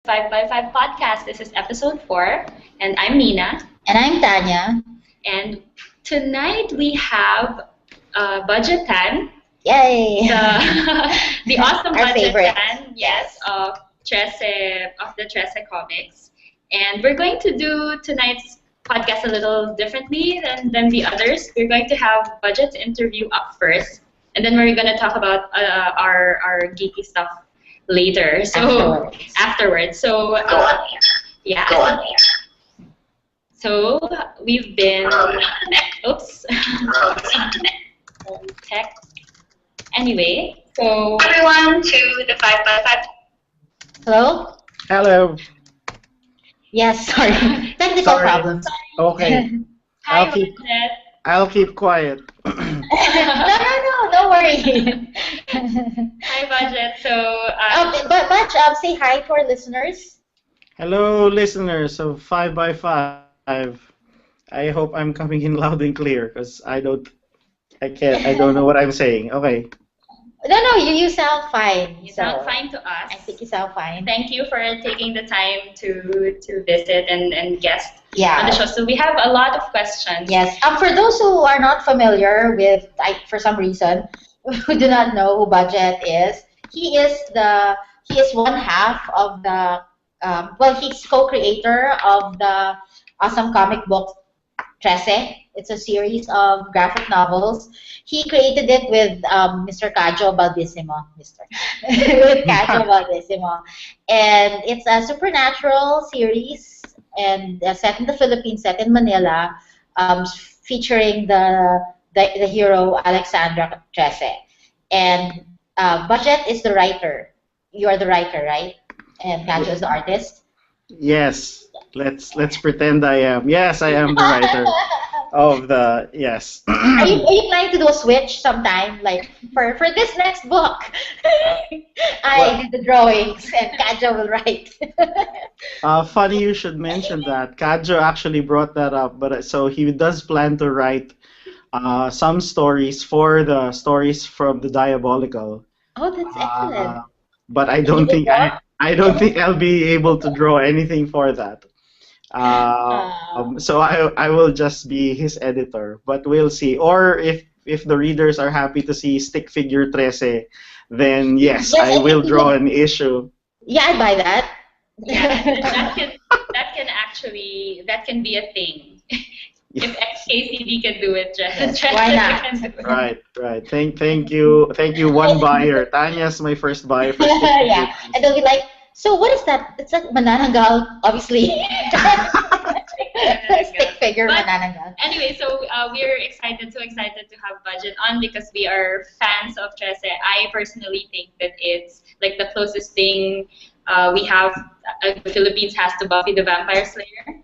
5 by 5 podcast. This is episode 4, and I'm Nina. And I'm Tanya. And tonight we have Budjette Tan, Yay! the awesome Our Budjette favorite. Tan, yes, of the Trese comics. And we're going to do tonight's podcast a little differently than the others. We're going to have Budgette's interview up first, and then we're going to talk about our geeky stuff later. So afterwards. So yeah. Go on. So we've been oops tech. Anyway, so Everyone to the 5 by 5. Hello? Hello. Yes, sorry. Technical Sorry. problems. Okay. hi I'll Budjette. keep quiet. No, don't worry. Hi Budjette. So but say hi to our listeners. Hello, listeners of 5 by 5. I hope I'm coming in loud and clear because I don't know what I'm saying. Okay. No, you sound fine. you sound fine to us. I think you sound fine. Thank you for taking the time to visit and guest Yeah. on the show. So we have a lot of questions. Yes. For those who are not familiar with, for some reason, who do not know who Budjette is, he is one half of the he's co-creator of the awesome comic book Trese. It's a series of graphic novels. He created it with Mr. Cajo Baldissimo, with Cajo Baldissimo, and it's a supernatural series and set in the Philippines, set in Manila, featuring the hero Alexandra Trese. And Budjette is the writer. You are the writer, right? And Cajo is the artist. Yes. Let's pretend I am. Yes, I am the writer of the yes. Are you planning to do a switch sometime, like for this next book? I did the drawings and Kajo will write. Funny you should mention that. Kajo actually brought that up, but so he does plan to write some stories for the stories from the Diabolical. Oh, that's excellent. But I don't think I'll be able to draw anything for that. So I will just be his editor, but we'll see. Or if the readers are happy to see stick figure Trese, then yes, I will draw an issue. Yeah, I buy that. Yeah, that can be a thing. If XKCD can do it, why not? can do it. Right. Thank you. One buyer. Tanya's my first buyer for stick figure. Yeah, and they'll be like, so what is that? It's like manananggal, obviously. Stick figure But manananggal. Anyway, so we're so excited to have Budjette on because we are fans of Trese. I personally think that it's like the closest thing we have the Philippines has to Buffy the Vampire Slayer.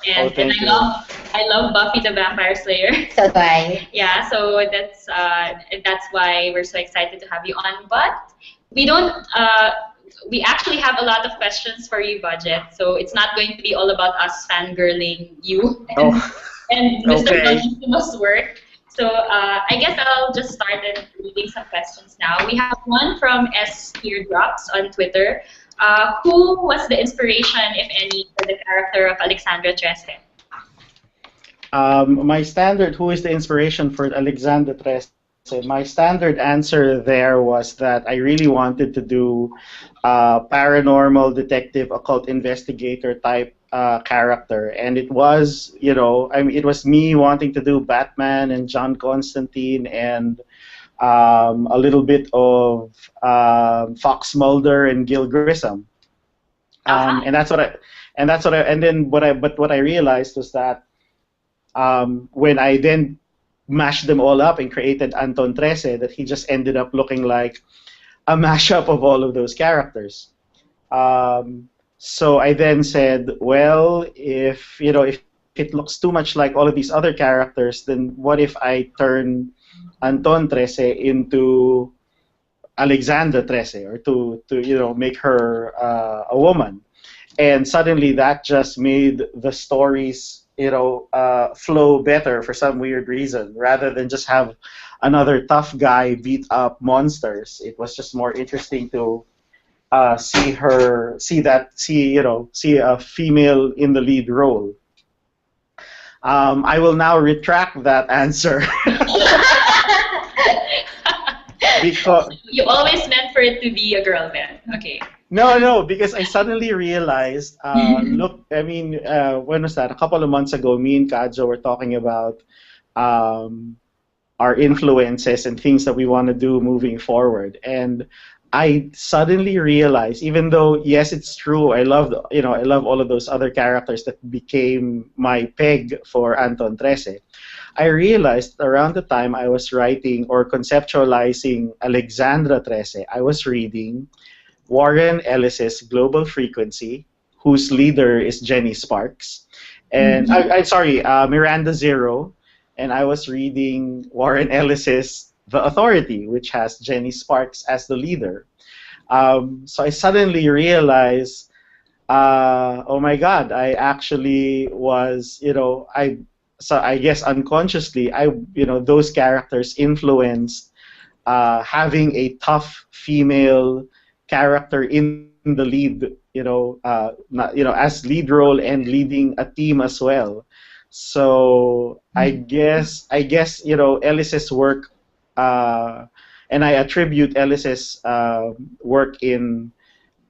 And thank you. I love Buffy the Vampire Slayer. So do I. Yeah, so that's why we're so excited to have you on. But we don't. We actually have a lot of questions for you, Budjette. So it's not going to be all about us fangirling you and Mr. Okay. Baldissimo's work. So I guess I'll just start reading some questions now. We have one from S Teardrops on Twitter. Who was the inspiration, if any, for the character of Alexandra Trese? Who is the inspiration for Alexandra Trese? My standard answer there was that I really wanted to do paranormal detective, occult investigator type character, and it was, it was me wanting to do Batman and John Constantine and a little bit of Fox Mulder and Gil Grissom, and what I realized was that when I then mashed them all up and created Anton Trese, that he just ended up looking like a mashup of all of those characters. So I then said, well, if it looks too much like all of these other characters, then what if I turn Anton Trese into Alexandra Trese, or to make her a woman? And suddenly that just made the stories flow better for some weird reason, rather than just have another tough guy beat up monsters. It was just more interesting to see a female in the lead role. I will now retract that answer because You always meant for it to be a girl then. Okay. no, because I suddenly realized. Look, I mean, when was that? A couple of months ago, me and Kajo were talking about um, our influences and things that we want to do moving forward, and I suddenly realized, even though yes, it's true, I love all of those other characters that became my peg for Anton Trese. I realized around the time I was writing or conceptualizing Alexandra Trese, I was reading Warren Ellis's Global Frequency, whose leader is Jenny Sparks, and Miranda Zero, and I was reading Warren Ellis's The Authority, which has Jenny Sparks as the leader. So I suddenly realized, oh my God, I actually was, so I guess unconsciously, those characters influenced having a tough female character in the lead, as lead role and leading a team as well. So I guess Ellis's work, and I attribute Ellis's work in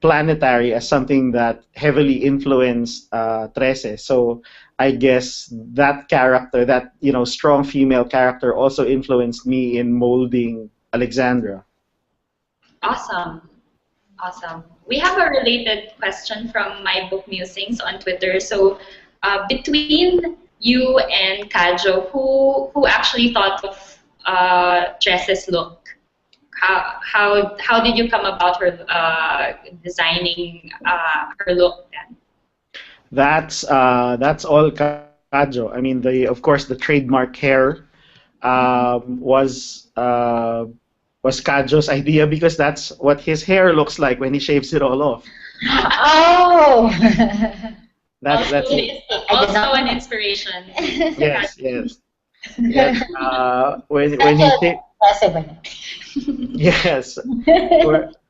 Planetary as something that heavily influenced Trese. So I guess that character, that strong female character, also influenced me in molding Alexandra. Awesome. Awesome. We have a related question from My Book Musings on Twitter. So between you and Kajo, who actually thought of Trese's look? How did you come about her designing her look then? That's all Kajo. I mean, of course the trademark hair was Kajo's idea, because that's what his hair looks like when he shaves it all off. Oh. That's it. Also an inspiration. Yes. Yes. When he yes,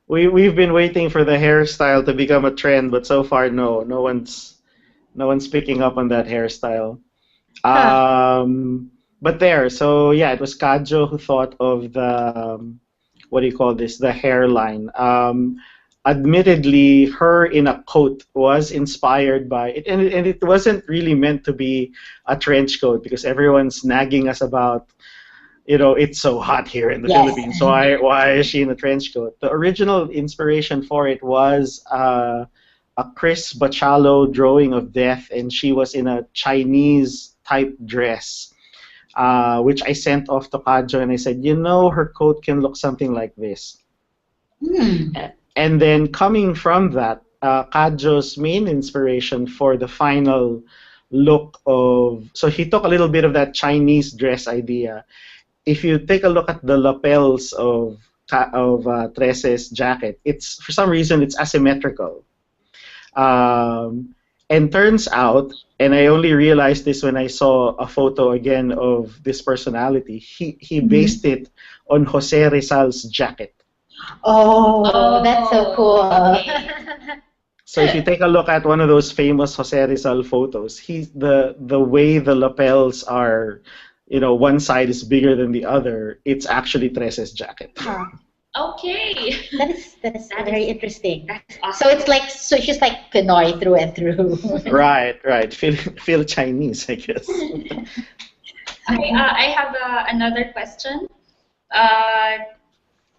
we've been waiting for the hairstyle to become a trend, but so far no one's picking up on that hairstyle. But so yeah, it was Kajo who thought of the what do you call this? The hairline. Admittedly, her in a coat was inspired by it, and it wasn't really meant to be a trench coat, because everyone's nagging us about, it's so hot here in the Philippines, so why is she in a trench coat? The original inspiration for it was a Chris Bachalo drawing of death, and she was in a Chinese type dress, which I sent off to Kajo, and I said, her coat can look something like this. And then coming from that, Kajo's main inspiration for the final look so he took a little bit of that Chinese dress idea. If you take a look at the lapels of Trese's jacket, for some reason it's asymmetrical. And turns out, and I only realized this when I saw a photo again of this personality, he based it on Jose Rizal's jacket. Oh, that's so cool. Okay. So if you take a look at one of those famous Jose Rizal photos, the way the lapels are, one side is bigger than the other, it's actually Trese's jacket. Okay. That is very interesting. That's awesome. So it's like, she's like Pinoy through and through. Right. Feel Chinese, I guess. I have another question.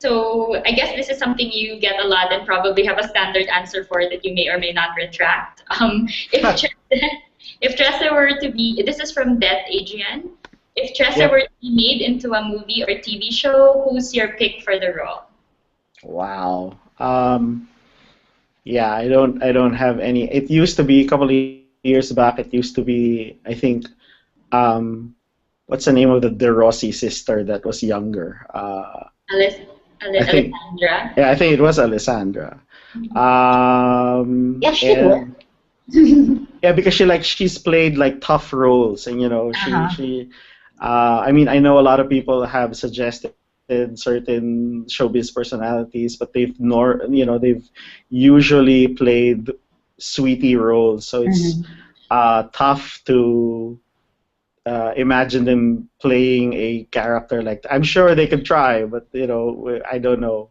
So I guess this is something you get a lot and probably have a standard answer for that you may or may not retract. If Trese were to be, this is from Death Adrian, if Trese were to be made into a movie or TV show, who's your pick for the role? Wow. Yeah, I don't have any. It used to be a couple of years back. It used to be, I think, what's the name of the De Rossi sister that was younger? Alessandra. Yeah, I think it was Alessandra. Yeah, she would. Yeah, because she's played like tough roles, and she I mean, I know a lot of people have suggested certain showbiz personalities, but they've usually played sweetie roles, so it's Mhm. tough to imagine them playing a character like that. I'm sure they could try, but I don't know.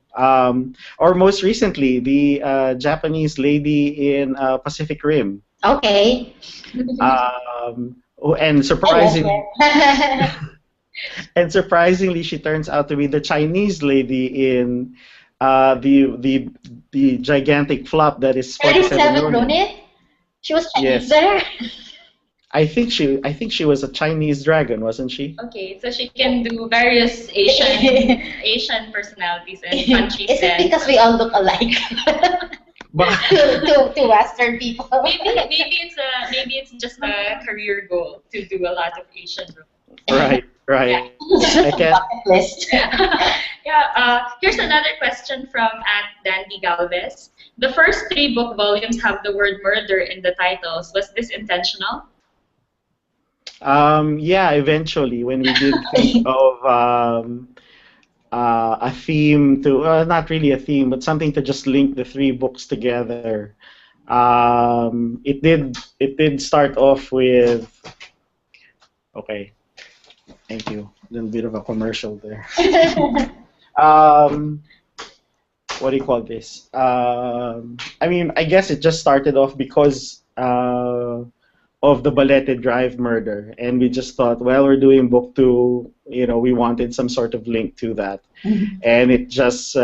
Or most recently, the Japanese lady in Pacific Rim. Okay. And I like surprisingly, it. she turns out to be the Chinese lady in the gigantic flop that is 47 37 Ronin. Ronin? She was Chinese Yes, there? I think she was a Chinese dragon, wasn't she? Okay, so she can do various Asian personalities and countries Is it then. because we all look alike But to Western people? Maybe it's just a career goal to do a lot of Asian roles. right, Yeah. right. It's I just a can bucket list. Yeah, here's another question from Dandy Galvez. The first 3 book volumes have the word murder in the titles. Was this intentional? Yeah, eventually when we did think of a theme to not really a theme, but something to just link the 3 books together. It did start off with okay. Thank you. A little bit of a commercial there. Um, what do you call this? I mean, I guess it just started off because of the Balete Drive murder, and we just thought, well, we're doing book 2. We wanted some sort of link to that, and it just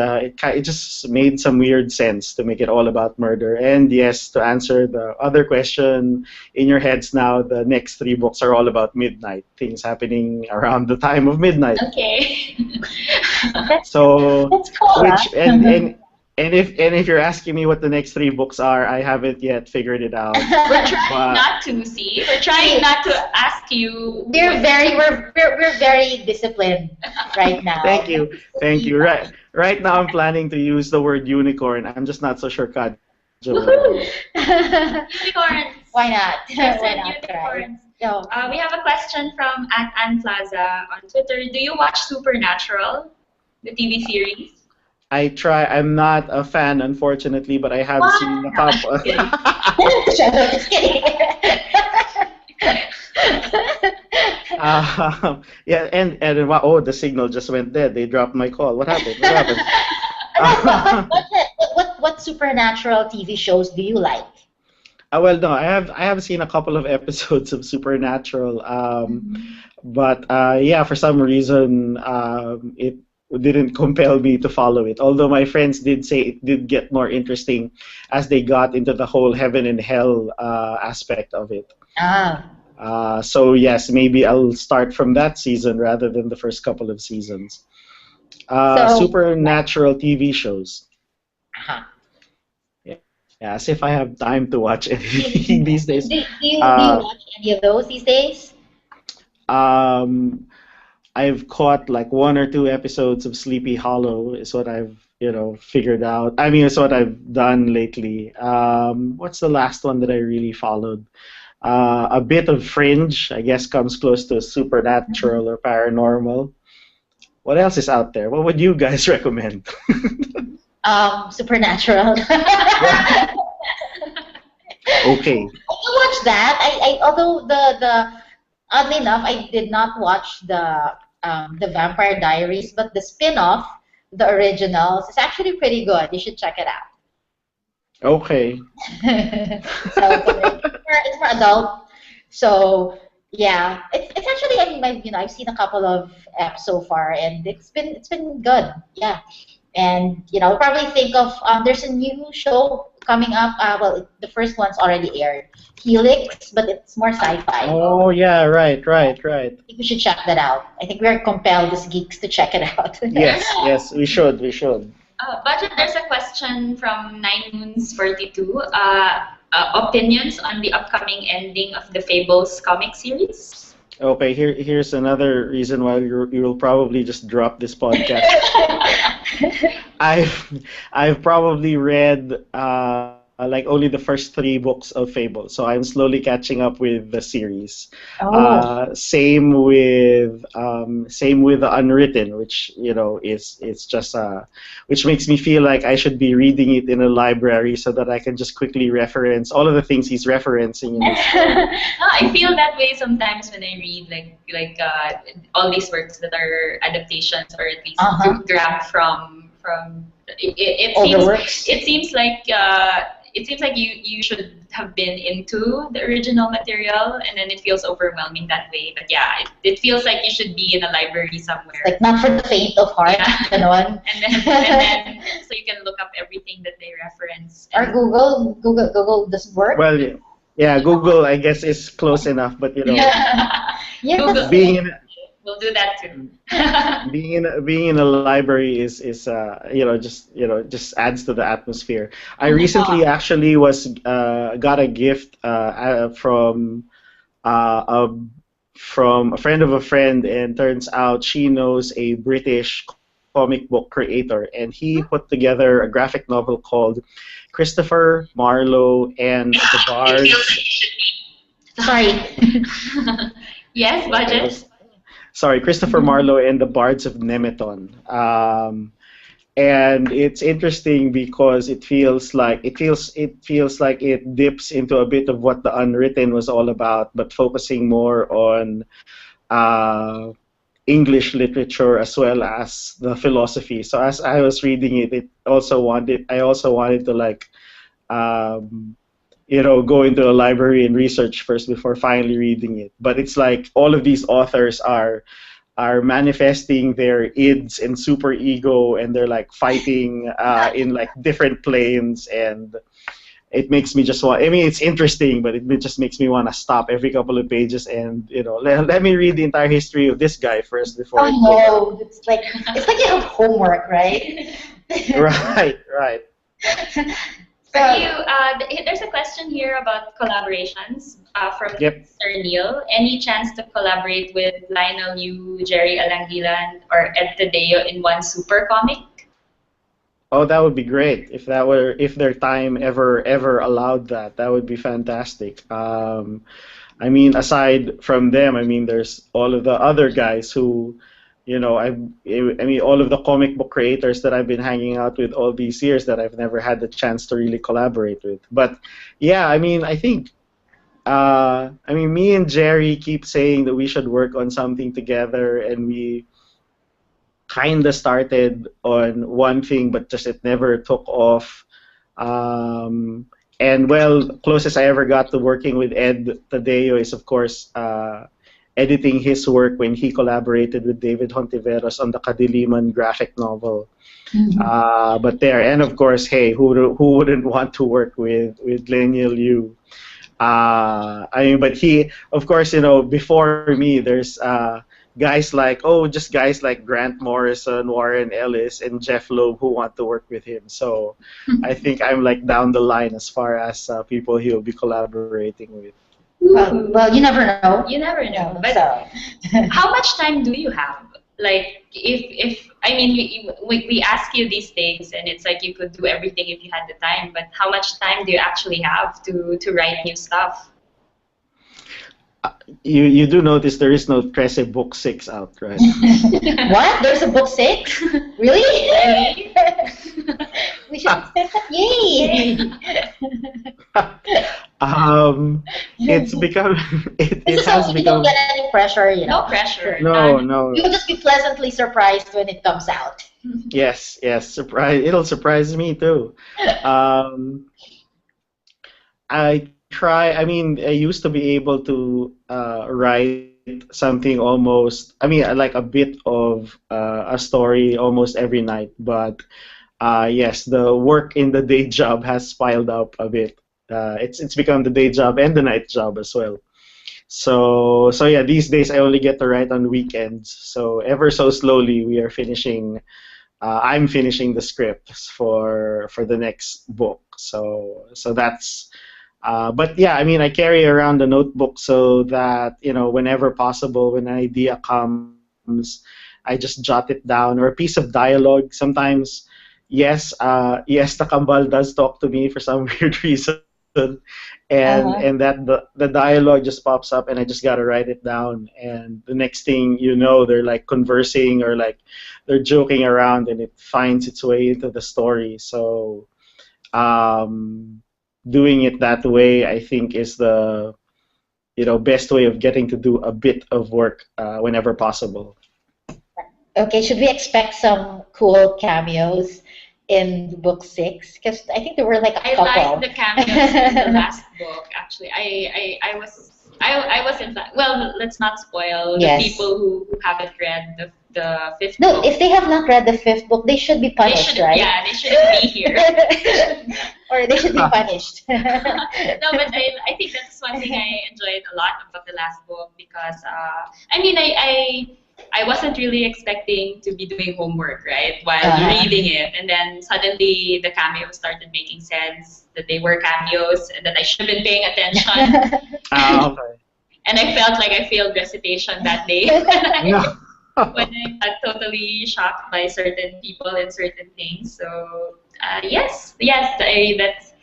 made some weird sense to make it all about murder. And yes, to answer the other question in your heads now, the next 3 books are all about midnight, things happening around the time of midnight. Okay. So, That's cool, which huh? and if you're asking me what the next 3 books are, I haven't yet figured it out. We're trying But not to see. We're trying not to ask you. We're very disciplined right now. thank you. Right now, I'm planning to use the word unicorn. I'm just not so sure, Kadjo. Woohoo! Unicorns. Why not? I Why said not try? unicorns. No. We have a question from Ann Plaza on Twitter. Do you watch Supernatural, the TV series? I try. I'm not a fan, unfortunately, but I have seen a couple. Shut up, just kidding. Yeah, and oh, the signal just went dead. They dropped my call. What happened? What happened? What supernatural TV shows do you like? Well, no, I have seen a couple of episodes of Supernatural, but yeah, for some reason, it didn't compel me to follow it. Although my friends did say it did get more interesting as they got into the whole heaven and hell aspect of it. Ah. So yes, maybe I'll start from that season rather than the first couple of seasons. So, Supernatural TV shows. uh-huh. Yeah, as if I have time to watch anything these days. Do you Uh, watch any of those these days? um, I've caught like 1 or 2 episodes of Sleepy Hollow is what I've figured out. I mean, it's what I've done lately. What's the last one that I really followed? A bit of Fringe, I guess, comes close to supernatural or paranormal. What else is out there? What would you guys recommend? Supernatural. Okay. I watched that. Although the oddly enough, I did not watch the Vampire Diaries, but the spin-off, the originals, is actually pretty good. You should check it out. Okay. So it's for adult. So yeah, it's actually, I mean, I've seen a couple of apps so far, and it's been good. Yeah, and probably think of there's a new show coming up. Well, the first one's already aired, Helix, but it's more sci-fi. Oh yeah, right. I think we should check that out. I think we're compelled as geeks to check it out. Yes, we should. Budget, there's a question from 9moons42. Opinions on the upcoming ending of the Fables comic series? Okay, here's another reason why you'll probably just drop this podcast. I've probably read like only the first three books of Fable, so I'm slowly catching up with the series. Oh, Same with the Unwritten, which is just which makes me feel like I should be reading it in a library so that I can just quickly reference all of the things he's referencing in his story. I feel that way sometimes when I read like all these works that are adaptations or at least grabbed from it all the seems works. it seems like you should have been into the original material, and then it feels overwhelming that way. But yeah, it feels like you should be in a library somewhere. Like not for the faint of heart, Yeah. ganon. And then so you can look up everything that they reference. Or Google doesn't work. Well, yeah, Google I guess is close enough, but Yeah, Google. being in We'll do that too. being in a library is just adds to the atmosphere. I recently actually got a gift from a friend of a friend, and turns out she knows a British comic book creator, and he put together a graphic novel called Christopher Marlowe and the It feels Bards. like it should be. Sorry. Yes, budget. Sorry, Christopher Marlowe and the Bards of Nemeton. And it's interesting because it feels like it dips into a bit of what the Unwritten was all about, but focusing more on English literature as well as the philosophy. So as I was reading it, I also wanted to go into a library and research first before finally reading it. But it's like all of these authors are manifesting their ids and super ego, and they're like fighting in like different planes, and it makes me just want. I mean, it's interesting, but it just makes me want to stop every couple of pages and let me read the entire history of this guy first before. Oh no, it's like you have homework, right? Right. Are you, there's a question here about collaborations from Yep. Sir Neil. Any chance to collaborate with Lionel Yu, Jerry Alangilan, or Ed Tadeo in one super comic? Oh, that would be great if their time ever allowed that. That would be fantastic. I mean, aside from them, I mean, there's all of the other guys who, all of the comic book creators that I've been hanging out with all these years that I've never had the chance to really collaborate with. But yeah, I mean, I think, me and Jerry keep saying that we should work on something together, and we kind of started on one thing, but just it never took off. And well, closest I ever got to working with Ed Tadeo is, of course, editing his work when he collaborated with David Hontiveros on the Kadiliman graphic novel. But there, and of course, hey, who wouldn't want to work with Leniel Yu? But he, of course, before me, there's guys like Grant Morrison, Warren Ellis, and Jeff Loeb who want to work with him. So I think I'm like down the line as far as people he will be collaborating with. Well, you never know. You never know. But So. how much time do you have? Like, if I mean, we ask you these things, and it's like you could do everything if you had the time. But how much time do you actually have to write new stuff? You do notice there is no Trese book 6 out, right? What? There's a book 6? Really? We should set up. Yay! It's become it This is has so you become don't get any pressure, No pressure. no You'll just be pleasantly surprised when it comes out. yes it'll surprise me too. I used to be able to write something almost, like a bit of a story almost every night, but yes, the work in the day job has piled up a bit. It's become the day job and the night job as well. So yeah, these days I only get to write on weekends. So ever so slowly we are finishing. I'm finishing the scripts for the next book. So that's. But yeah, I carry around a notebook so that whenever possible, when an idea comes, I just jot it down, or a piece of dialogue. Sometimes, yes, the Kambal does talk to me for some weird reason, Uh-huh. and that the dialogue just pops up, and I just gotta write it down, and the next thing you know, they're like conversing or like they're joking around, and it finds its way into the story. So um, doing it that way, I think, is the best way of getting to do a bit of work whenever possible. Okay, should we expect some cool cameos in book six? Because I think there were like a I like couple. the cameos in the last book. Actually, I was in fact. Well, let's not spoil the Yes. people who haven't read the fifth No, book. if they have not read the fifth book, they should be They punished, should, right? yeah, they shouldn't be here. Or they should be punished. No, but I think that's one thing I enjoyed a lot about the last book because I mean I wasn't really expecting to be doing homework, right, while reading it, and then suddenly the cameos started making sense, that they were cameos and that I should have been paying attention, Okay. and I felt like I failed recitation that day No. when I got totally shocked by certain people and certain things. So yes, that's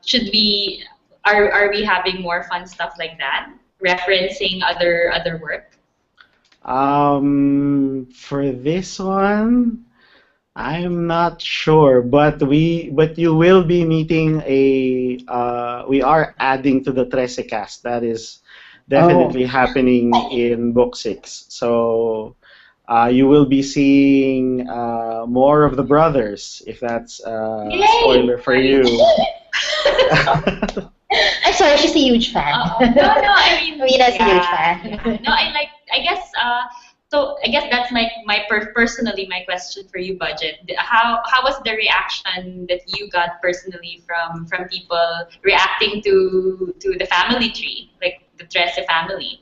should we are we having more fun stuff like that, referencing other work? For this one, I'm not sure, but you will be meeting we are adding to the Trese cast. That is Oh. definitely happening in book six. So you will be seeing more of the brothers, if that's a Yay! spoiler for you. I'm sorry, she's a huge fan. No, I mean, Mina's a huge yeah, fan. yeah. No, I guess so I guess that's personally my question for you, Budget. How was the reaction that you got personally from people reacting to the family tree, like the Trese family?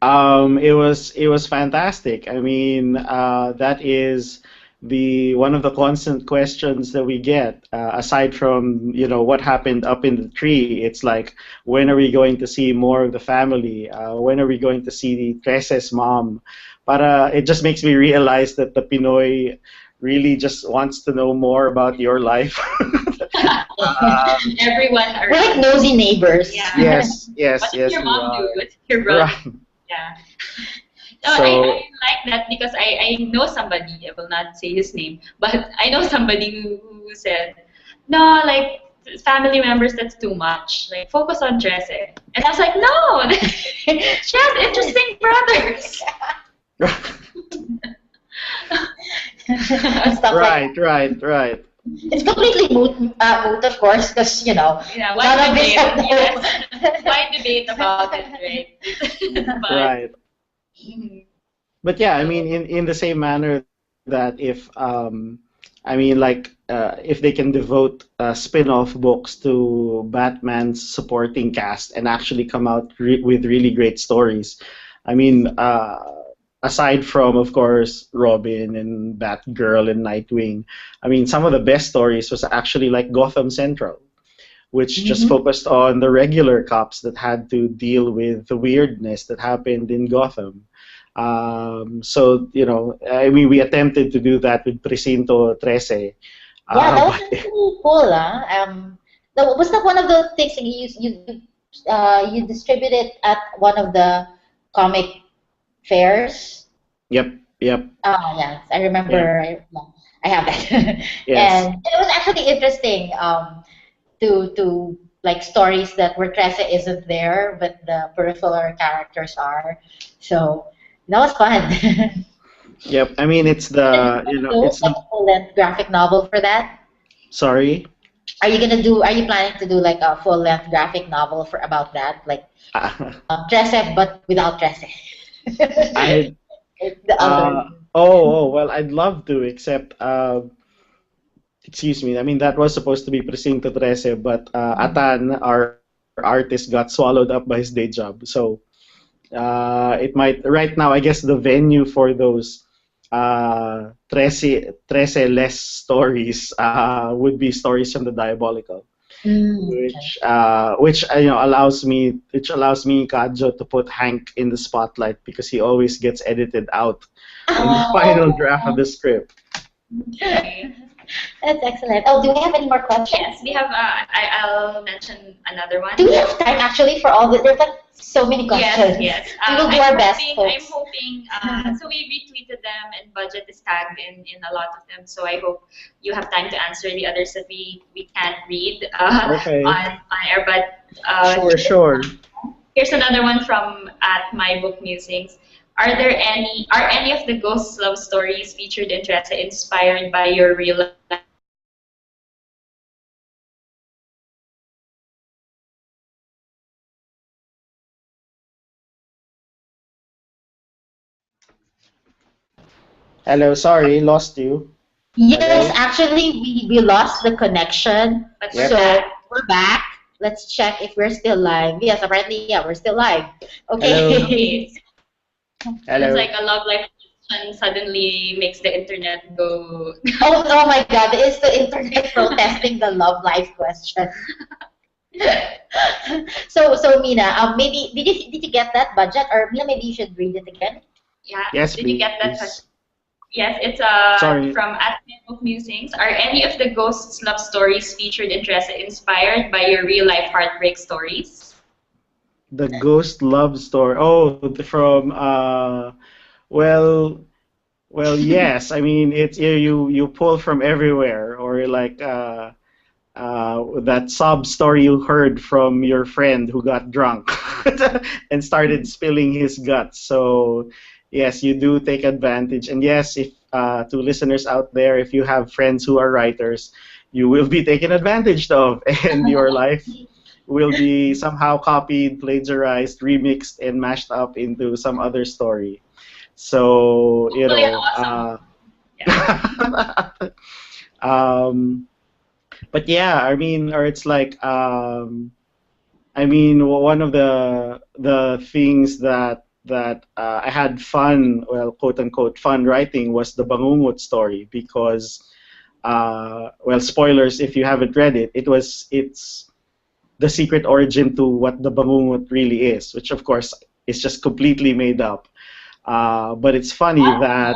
It was fantastic. I mean, that is the one of the constant questions that we get. Aside from what happened up in the tree, it's like, when are we going to see more of the family? When are we going to see the Trese's mom? But it just makes me realize that the Pinoy really just wants to know more about your life. Everyone We're like around. nosy neighbors. Yeah. Yes, yes, What did yes, your we mom do? are. What did your brother? Right. Yeah. No, I So, like that because I know somebody, I will not say his name, but I know somebody who said, no, like, family members, that's too much. Like, focus on Trese. And I was like, no, she has interesting brothers. Stuff like right. it's completely moot, of course, because Yeah, why none of us debate? have Yes. Why debate about it, right? But, Right. But yeah, I mean, in the same manner that if I mean, like, if they can devote spin-off books to Batman's supporting cast and actually come out with really great stories. I mean, aside from, of course, Robin and Batgirl and Nightwing, I mean, some of the best stories was actually like Gotham Central, which just Mhm. focused on the regular cops that had to deal with the weirdness that happened in Gotham. So, I mean, we attempted to do that with Precinto Trece. Yeah, that was But actually cool, huh? Was that one of the things that you distributed at one of the comic fairs? yep, yep, Oh, yes, I yep, remember. I have that, yes. and it was actually interesting to like stories that where Tressa isn't there, but the peripheral characters are. So that was fun. Yep. I mean, it's the, Do it's like the, a full-length graphic novel for that? sorry. Are you planning to do like a full-length graphic novel for about that, like Uh, Trece but without Trece? I, The other. well, I'd love to, except, excuse me, I mean, that was supposed to be Precinto Trece, but Atan, our artist, got swallowed up by his day job. So it might, right now, I guess the venue for those Trece less stories would be Stories from the Diabolical, Okay. which allows me Kadjo to put Hank in the spotlight because he always gets edited out in the final draft of Oh, the script. Okay. That's excellent. Oh, do we have any more questions? Yes, we have. I'll mention another one. Do we have time actually for all the? There's like so many questions. Yes, yes. We will do our best, I'm folks. hoping. So we retweeted them, and budget is tagged in a lot of them. So I hope you have time to answer the others that we can't read Okay. on air. But Sure. here's another one from at My Book Musings. Are any of the ghost love stories featured in Trese inspired by your real life? Hello, sorry, lost you. Yes, Hello? actually, we lost the connection. But Yep. we're So back. we're back. Let's check if we're still live. Yes, apparently, yeah, we're still live. Hello? Okay. Okay. It's Hello? like a love life question suddenly makes the internet go. Oh my God, is the internet protesting the love life question? So Mina, maybe did you get that budget, or Mina, maybe you should read it again. Yeah. Yes, Did you get that please. question? Yes, it's Sorry. from at Book Musings. Are any of the ghosts love stories featured in Trese inspired by your real life heartbreak stories? The ghost love story. Oh, from well, yes. I mean, it's you pull from everywhere, or like that sob story you heard from your friend who got drunk and started spilling his guts. So, yes, you do take advantage. And yes, if to listeners out there, if you have friends who are writers, you will be taken advantage of, and your life will be somehow copied, plagiarized, remixed, and mashed up into some other story. So, Hopefully an awesome. Yeah. um, but yeah, I mean, or it's like, I mean, one of the things that I had fun, well, quote unquote, fun writing was the Bangungot story because, well, spoilers if you haven't read it, it's the secret origin to what the Bangungot really is, which of course is just completely made up. But it's funny that.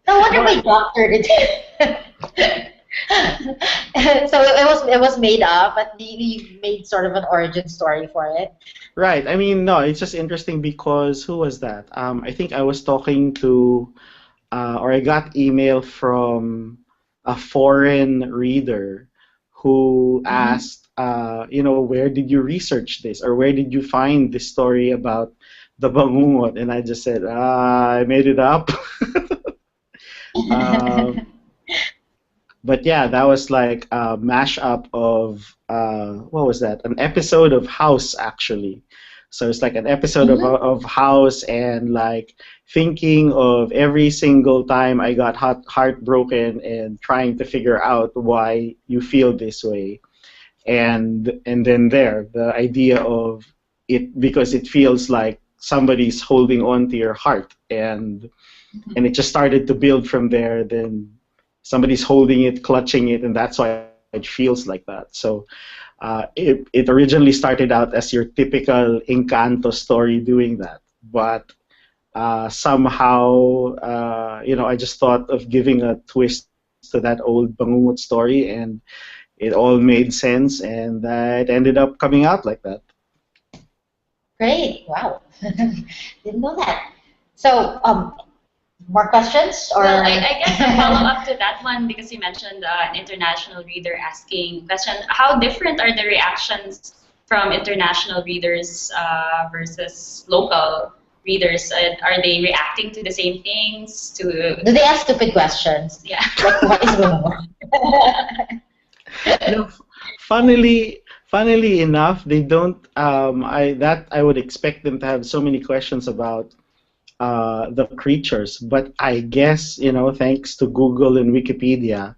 No wonder my doctor did. So it was made up, but you made sort of an origin story for it. Right. I mean, no, it's just interesting because who was that? I think I was talking to, or I got email from a foreign reader who Mhm. asked, where did you research this, or where did you find this story about the bangungot? And I just said, I made it up. Um, but yeah, that was like a mashup of what was that? An episode of House actually. So it's like an episode of Mhm. House, and like thinking of every single time I got heartbroken and trying to figure out why you feel this way, and then there the idea of it because it feels like somebody's holding on to your heart, and it just started to build from there. Then somebody's holding it, clutching it, and that's why it feels like that. So it originally started out as your typical Encanto story doing that, but somehow, I just thought of giving a twist to that old Bangungot story, and it all made sense, and it ended up coming out like that. Great. Wow. Didn't know that. So, more questions or? Well, I guess a follow up to that one because you mentioned an international reader asking question. How different are the reactions from international readers versus local readers? Are they reacting to the same things? To Do they ask stupid questions? yeah. Like what is going on? No, funnily enough, they don't. I would expect them to have so many questions about the creatures, but I guess thanks to Google and Wikipedia,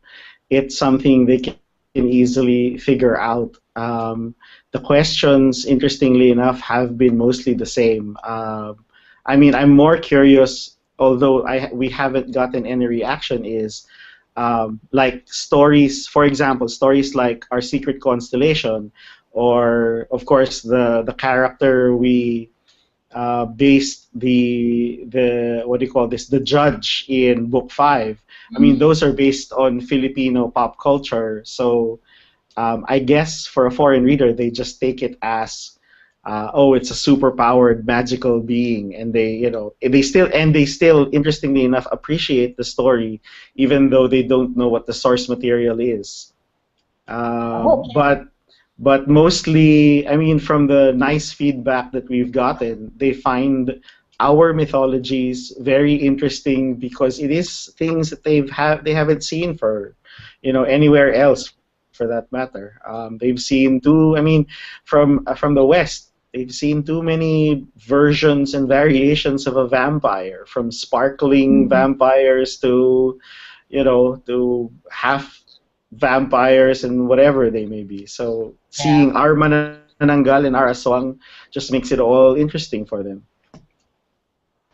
it's something they can easily figure out. The questions, interestingly enough, have been mostly the same. I mean, I'm more curious, although we haven't gotten any reaction, is like stories, for example, stories like Our Secret Constellation, or of course the character based the what do you call this, the judge in book 5. I mean, those are based on Filipino pop culture. So I guess for a foreign reader, they just take it as oh, it's a super-powered magical being, and they still, interestingly enough, appreciate the story, even though they don't know what the source material is. But mostly, I mean, from the nice feedback that we've gotten, they find our mythologies very interesting because it is things that they haven't seen for, anywhere else for that matter. They've seen too. I mean, from the West, they've seen too many versions and variations of a vampire, from sparkling vampires to, to half vampires and whatever they may be. So seeing our manananggal and our aswang just makes it all interesting for them.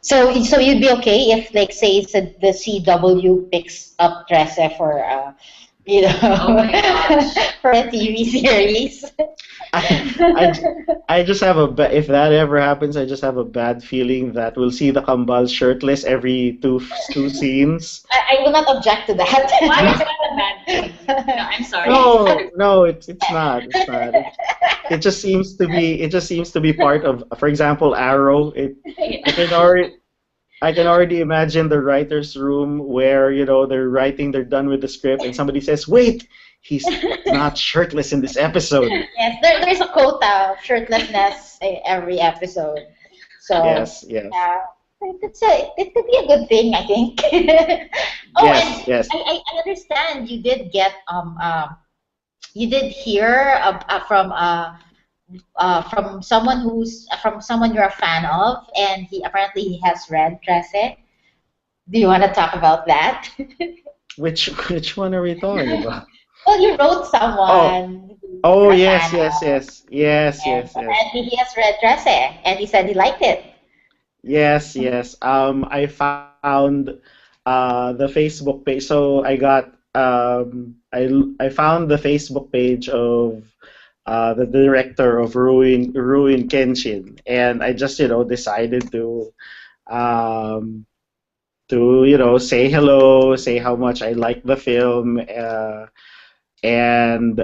So you'd be okay if, like, say, the CW picks up Trese for, Oh my gosh. for a TV series. I just have if that ever happens, I just have a bad feeling that we'll see the Kambal shirtless every two scenes. I will not object to that. Why is that a bad thing? No, I'm sorry. No, it's not. It's not. It just seems to be part of, for example, Arrow. I can already imagine the writer's room where, they're done with the script and somebody says, wait, he's not shirtless in this episode. Yes, there's a quota of shirtlessness every episode. So yes. it could be a good thing, I think. Yes. I understand you did get you did hear from someone you're a fan of, and he apparently has read Trese. Do you want to talk about that? Which one are we talking about? Well, you wrote someone. Oh, you're a yes. And he has read Trese, and he said he liked it. Yes. I found the Facebook page. So I got I found the Facebook page of the director of Ruin Kenshin, and I just decided to say hello, say how much I like the film, and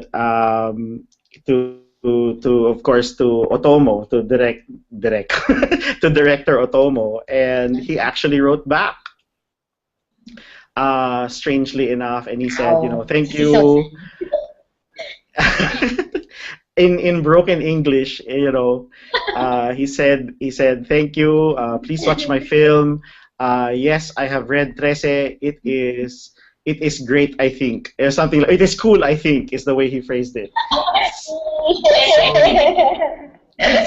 to of course to Otomo, to direct to director Otomo, and he actually wrote back. Strangely enough, and he said, thank you. In broken English, he said, thank you. Please watch my film. Yes, I have read Trese. It is great, I think. Or something like, it is cool, I think, is the way he phrased it.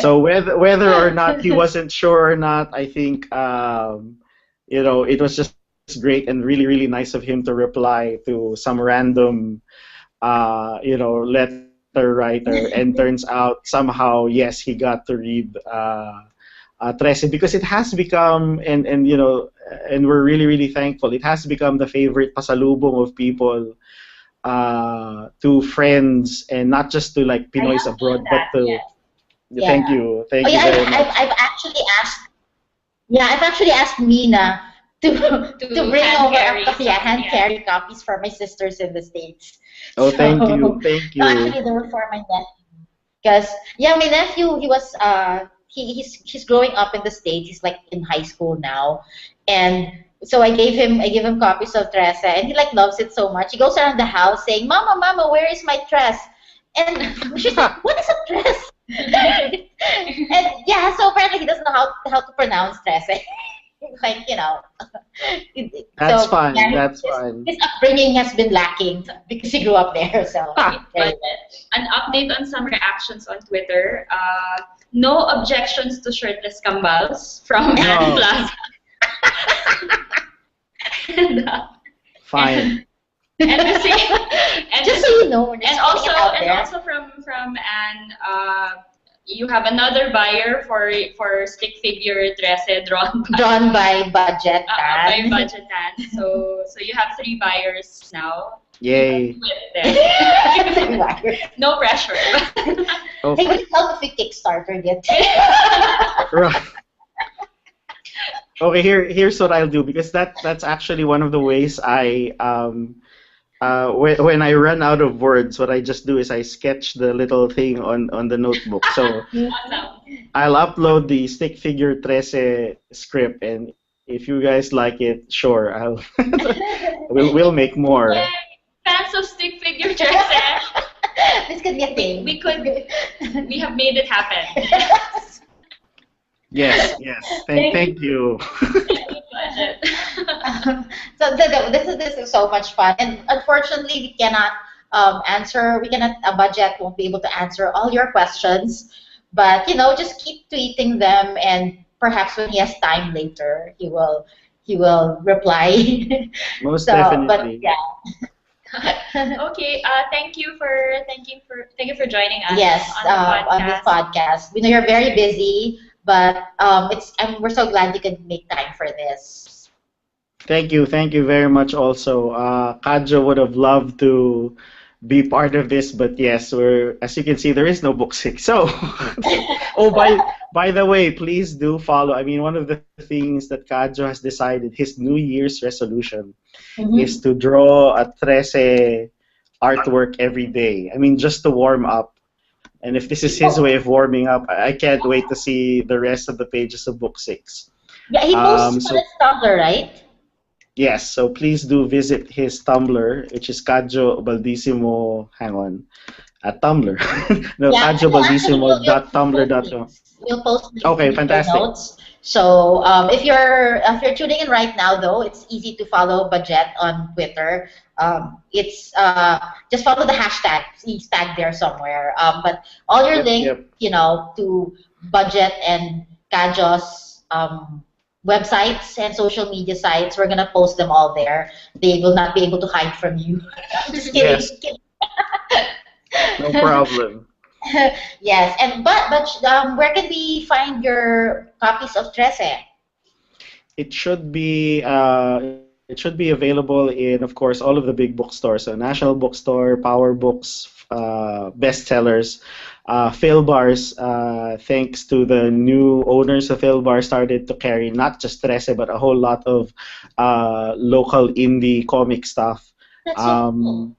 So whether or not he wasn't sure or not, I think it was just great and really, really nice of him to reply to some random letter writer, and turns out somehow, yes, he got to read Trese, because it has become, and we're really, really thankful, it has become the favorite pasalubong of people to friends, and not just to like Pinoys abroad, but to thank you very much. I've actually asked Mina to bring over hand carry copies for my sisters in the States. Oh, thank you. No, actually, they were for my nephew. Because my nephew, he was he's growing up in the States. He's like in high school now, and so I gave him copies of Trese, and he like loves it so much. He goes around the house saying, "Mama, where is my dress?" And she's like, "What is a dress?" And so apparently he doesn't know how to pronounce Trese. Like, that's so, fine. That's fine. His upbringing has been lacking because he grew up there. So, but an update on some reactions on Twitter. No objections to shirtless kambals from Ann Plaza. Fine. And just so you know, and also from Anne, you have another buyer for stick figure Trese drawn by Budjette Tan. By Budjette Tan. So you have 3 buyers now. Yay. No pressure. Hey, would it help if we Kickstarter it? Right. Okay, here's what I'll do because that's actually one of the ways I when I run out of words, what I just do is I sketch the little thing on the notebook. So Awesome. I'll upload the stick figure Trese script, and if you guys like it, sure, I'll we'll make Yay! more. Fans of stick figure Trese. This could be a thing. We have made it happen. Yes, yes. Thank you. This is so much fun, and unfortunately, we cannot answer. We cannot. Budget won't be able to answer all your questions, but just keep tweeting them, and perhaps when he has time later, he will reply. Most So, but definitely. yeah, Okay. Thank you for joining us yes, on the on this podcast. podcast, we know you're very busy, but we're so glad you could make time for this. Thank you very much also. Kadjo would have loved to be part of this, but yes, as you can see, there is no book six. So, oh, by the way, please do follow. I mean, one of the things that Kadjo has decided, his New Year's resolution, Hmm. is to draw a Trese artwork every day. I mean, just to warm up. And if this is his way of warming up, I can't wait to see the rest of the pages of book six. Yeah, he posts on So his Tumblr, right? yes, so please do visit his Tumblr, which is Cadjo Baldissimo. Hang on, at Tumblr. No, Yeah, actually, we'll post cadjobaldissimo.tumblr.com. links. We'll post links in Okay, the show fantastic. notes. So if you're tuning in right now, though, it's easy to follow Budget on Twitter. It's just follow the hashtag. He's tagged there somewhere. But all your Yep, links, yep. to Budget and Kajo's websites and social media sites, we're gonna post them all there. They will not be able to hide from you. Just kidding. Yes, no problem. Yes, and where can we find your copies of Trese? It should be available in, of course, all of the big bookstores. So National Bookstore, Power Books, bestsellers, Fail Bars. Thanks to the new owners of Fail Bar, started to carry not just Trese but a whole lot of local indie comic stuff. That's so cool. Um,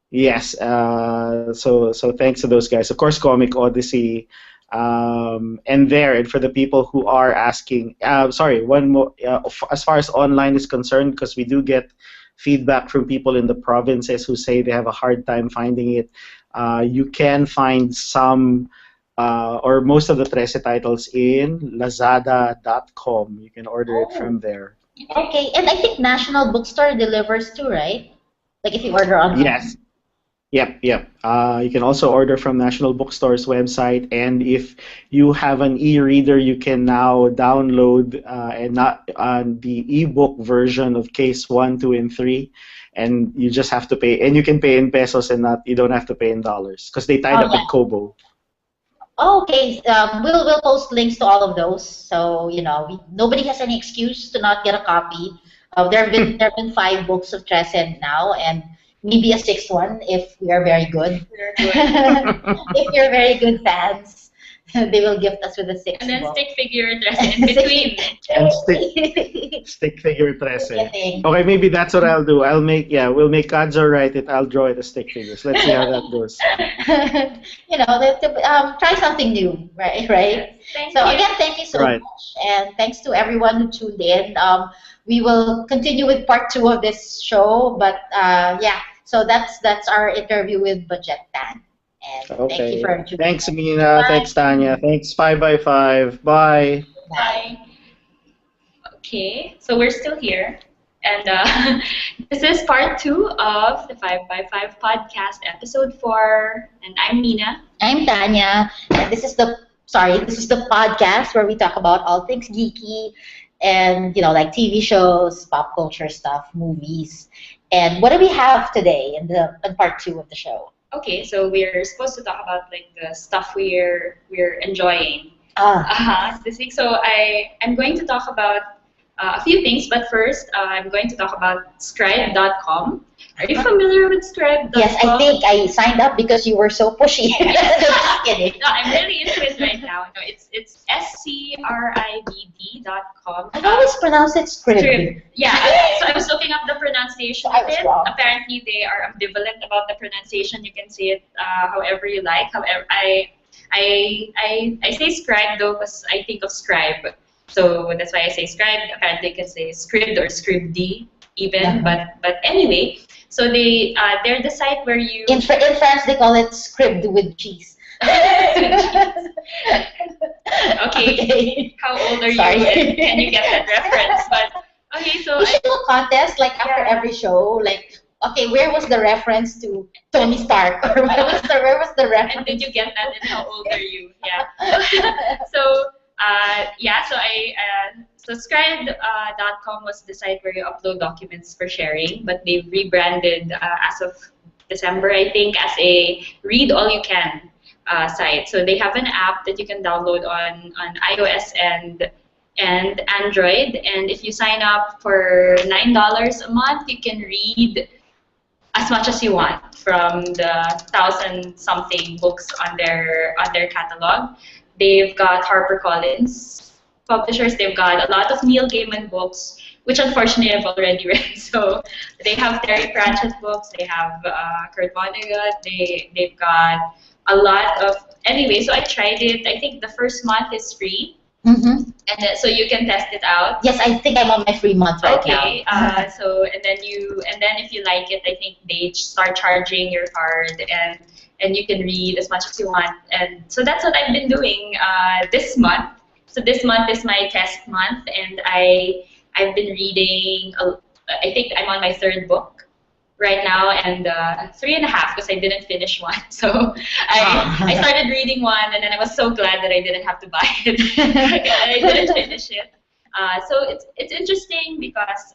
Yes, so thanks to those guys. Of course, Comic Odyssey, and for the people who are asking, sorry, one more. As far as online is concerned, because we do get feedback from people in the provinces who say they have a hard time finding it. You can find some or most of the Trece titles in Lazada.com. You can order it Oh, from there. okay. And I think National Bookstore delivers too, right? Like if you order online. Yes. Yep, yep. You can also order from National Bookstore's website, and if you have an e-reader, you can now download and not the ebook version of Case 1, 2, and 3, and you just have to pay, and you can pay in pesos and not you don't have to pay in dollars because they tied Oh up with yeah. Kobo. Oh, okay. We'll post links to all of those, so nobody has any excuse to not get a copy. There have been 5 books of Trescent now, and maybe a sixth one if we are very good. We're good. If you're very good fans, they will gift us with a And sixth then book. stick figure Trese in between. And stick figure Trece. Thing. Okay, maybe that's what I'll do. We'll make Kadzo write it. I'll draw it as stick figures. Let's see how that goes. Try something new, right? Right. Yes. Thank So you. again, thank you so Right. much, and thanks to everyone who tuned in. We will continue with part 2 of this show, but yeah. So that's our interview with Budjette Tan, and thank you Okay. for tuning Thanks, in. Mina. Bye. Thanks, Tanya. Thanks, 5x5. Bye. Bye. Okay, so we're still here, and this is part 2 of the 5x5 podcast, episode 4, and I'm Nina. I'm Tanya, and this is the podcast where we talk about all things geeky and like TV shows, pop culture stuff, movies. And what do we have today in part 2 of the show? Okay, so we're supposed to talk about like the stuff we're enjoying Ah, this week. So I'm going to talk about a few things. But first, I'm going to talk about Scribe.com. Are you familiar with Scribe.com? Yes, I think I signed up because you were so pushy. Just kidding. No, I'm really into it right now. No, it's scribd.com. I always pronounce it scrib. Yeah, so I was looking up the pronunciation I of was it. wrong. Apparently, they are ambivalent about the pronunciation. You can say it however you like. However, I say scribe though because I think of scribe. So that's why I say scribe. Apparently, you can say scribd or scribd even. But anyway, so they're the site where you In France, they call it scribd with cheese. Okay. How old are Sorry. you? And can you get that reference? But okay, so We should do a contest like after every show, like okay, where was the reference to Tony Stark, or where was the and reference? did you get that? And how old are you? Yeah. So so Scribe.com was the site where you upload documents for sharing, but they've rebranded as of December, I think, as a read all you can site. So they have an app that you can download on iOS and Android, and if you sign up for $9 a month, you can read as much as you want from the 1,000-something books on their catalog. They've got HarperCollins publishers. They've got a lot of Neil Gaiman books, which unfortunately I've already read. So they have Terry Pratchett books. They have Kurt Vonnegut. They've got a lot of. Anyway, so I tried it. I think the first month is free. Mm-hmm. And then, so you can test it out. Yes, I think I'm on my free month right now. Okay. So and then if you like it, I think they start charging your card and you can read as much as you want. And so that's what I've been doing this month. So this month is my test month, and I've been reading. I think I'm on my third book right now, and 3.5 because I didn't finish one. So I started reading one, and then I was so glad that I didn't have to buy it. I didn't finish it. So it's interesting because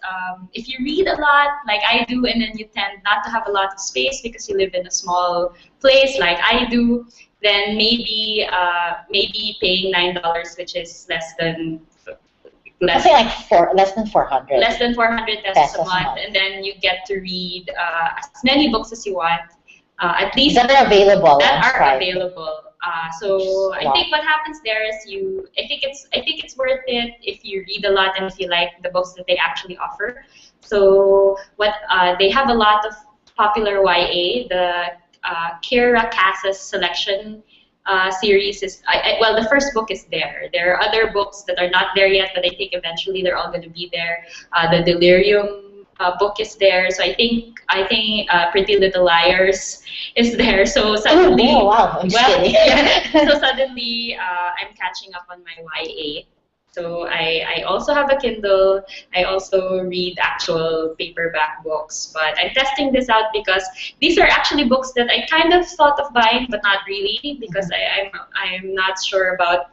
if you read a lot, like I do, and then you tend not to have a lot of space because you live in a small place, like I do, then maybe paying $9, which is less than less than 400. Less than 400 pesos a month, and then you get to read as many books as you want, at least that are available. So I think what happens there is I think it's worth it if you read a lot and if you like the books that they actually offer. So they have a lot of popular YA. The Kira Casas selection series is well, the first book is there. There are other books that are not there yet, but I think eventually they're all going to be there. The Delirium book is there, so I think Pretty Little Liars is there. So suddenly, wow! So suddenly I'm catching up on my YA. So I also have a Kindle. I also read actual paperback books, but I'm testing this out because these are actually books that I kind of thought of buying, but not really because I'm not sure about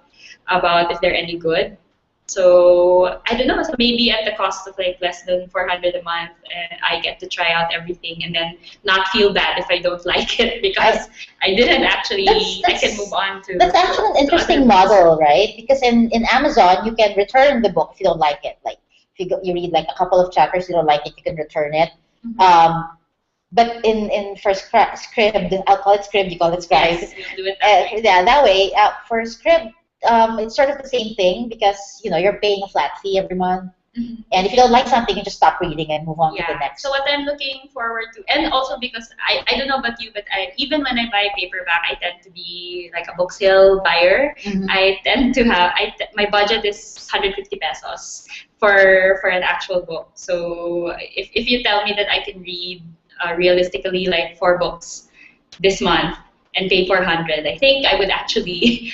if they're any good. So I don't know. So maybe at the cost of like less than 400 a month, I get to try out everything and then not feel bad if I don't like it because I didn't actually. I can move on to. That's actually an interesting model, right? Because in Amazon you can return the book if you don't like it. Like if you read like a couple of chapters, you don't like it, you can return it. Mm-hmm. But for Scribd, I'll call it Scribd. You call it Scribe. Yes, we'll do it that way. Yeah, that way. For Scribd. It's sort of the same thing because you're paying a flat fee every month, and if you don't like something, you just stop reading and move on to the next. So what I'm looking forward to, and also because I don't know about you, but even when I buy paperback, I tend to be like a book sale buyer. Mm-hmm. I tend to have my budget is 150 pesos for an actual book. So if you tell me that I can read realistically like 4 books this month and pay 400, I think I would actually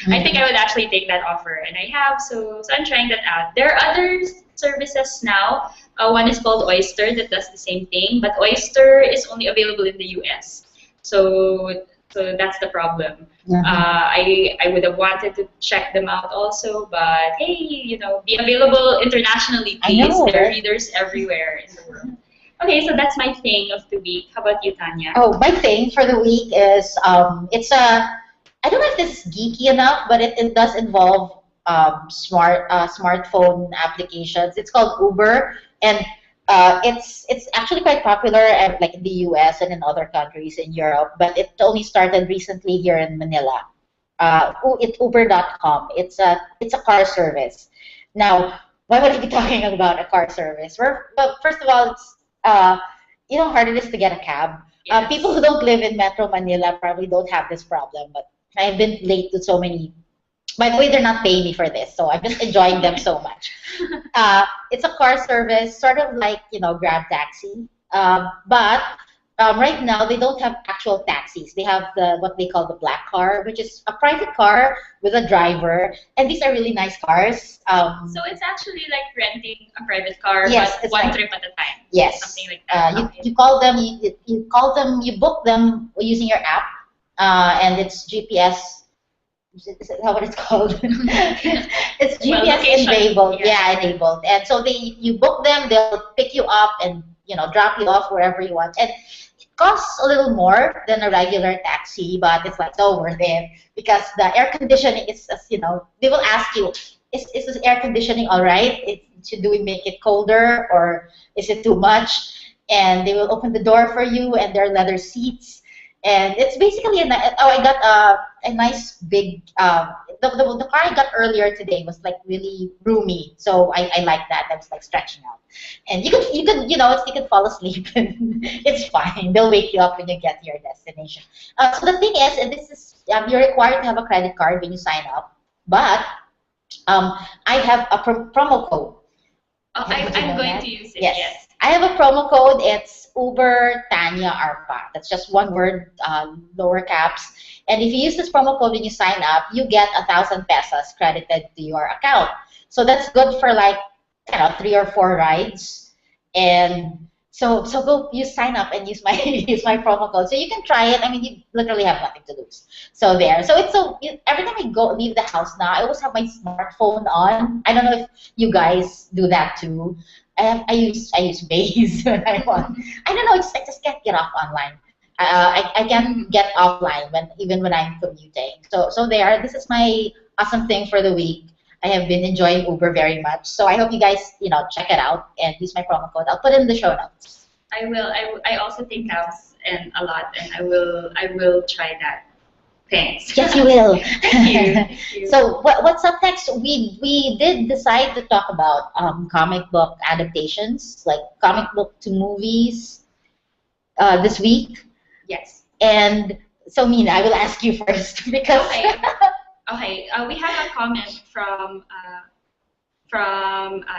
take that offer, and I have. So I'm trying that out. There are other services now. One is called Oyster that does the same thing, but Oyster is only available in the US. So that's the problem. Mm-hmm. I would have wanted to check them out also, but hey, be available internationally, please. There are readers everywhere in the world. Okay, so that's my thing of the week. How about you, Tanya? Oh, my thing for the week is I don't know if this is geeky enough, but it does involve smartphone applications. It's called Uber, and it's actually quite popular, like in the U.S. and in other countries in Europe. But it only started recently here in Manila. It's Uber.com. It's a car service. Now, why would I be talking about a car service? Well, first of all, it's how hard it is to get a cab. Yes. People who don't live in Metro Manila probably don't have this problem, but I've been late to so many. By the way, they're not paying me for this, so I'm just enjoying them so much. It's a car service, sort of like Grab Taxi, but right now they don't have actual taxis. They have what they call the black car, which is a private car with a driver, and these are really nice cars. So it's actually like renting a private car, Yes, but it's one like- trip at a time. Yes, Something like that. you call them, you call them, you book them using your app, and it's GPS. Is that what it's called? It's GPS location. enabled. Yeah. Yeah, enabled. And so you book them, they'll pick you up and drop you off wherever you want. And it costs a little more than a regular taxi, but it's like so worth it because the air conditioning is, they will ask you, is the air conditioning all right? Should we make it colder or is it too much? And they will open the door for you, and there are leather seats. And it's basically I got a nice big the car I got earlier today was like really roomy, so I like that. I was like stretching out, and you can fall asleep and it's fine. They'll wake you up when you get to your destination. So the thing is, and this is you're required to have a credit card when you sign up, but I have a promo code. Oh, Did you I'm know going that? to use it. Yes. Yes. I have a promo code. It's Uber Tanya Arpa. That's just one word, lower caps. And if you use this promo code when you sign up, you get 1,000 pesos credited to your account. So that's good for like 3 or 4 rides. And so go sign up and use my promo code. So you can try it. I mean, you literally have nothing to lose. So there. So every time I leave the house now, I always have my smartphone on. I don't know if you guys do that too. I use Waze when I want. I don't know. I just can't get off online. I can't get offline even when I'm commuting. So there. This is my awesome thing for the week. I have been enjoying Uber very much. So I hope you guys check it out and use my promo code. I'll put it in the show notes. I will. I also take cabs and a lot, and I will try that. Thanks. Yes, you will. Thank you. Thank you. So what's up next? We did decide to talk about comic book adaptations, like comic book to movies, this week. Yes. And so, Mina, I will ask you first because Okay. We have a comment from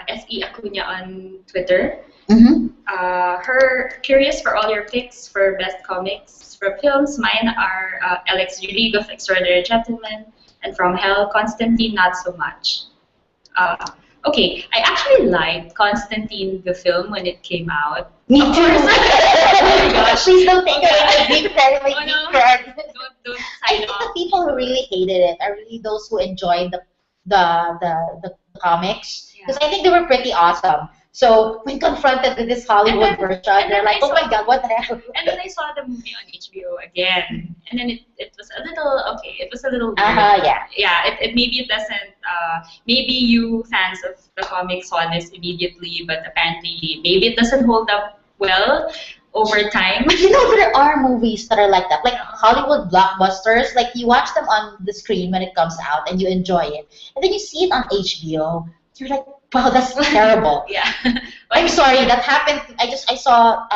S.E. Acuna on Twitter. Mhm. Her curious for all your picks for best comics for films. Mine are Alex League of Extraordinary Gentlemen and From Hell. Constantine, not so much. Okay, I actually liked Constantine the film when it came out. Me Of too. course. Oh my gosh. Please don't take away my big credit, my Oh, big no. credit. Don't I sign think the off. people who really hated it are really those who enjoyed the comics, Yeah. because I think they were pretty awesome. So when confronted with this Hollywood And then- version, and they're then like, I "Oh my saw- God, what the hell?" And then I saw the movie on HBO again, and then it was a little okay. It was a little weird. Yeah. Yeah, maybe it doesn't. Maybe you fans of the comic saw this immediately, but apparently maybe it doesn't hold up well over time. But there are movies that are like that, like Hollywood blockbusters. Like you watch them on the screen when it comes out and you enjoy it, and then you see it on HBO. You're like, wow, that's terrible. Yeah. I'm sorry, that happened. I saw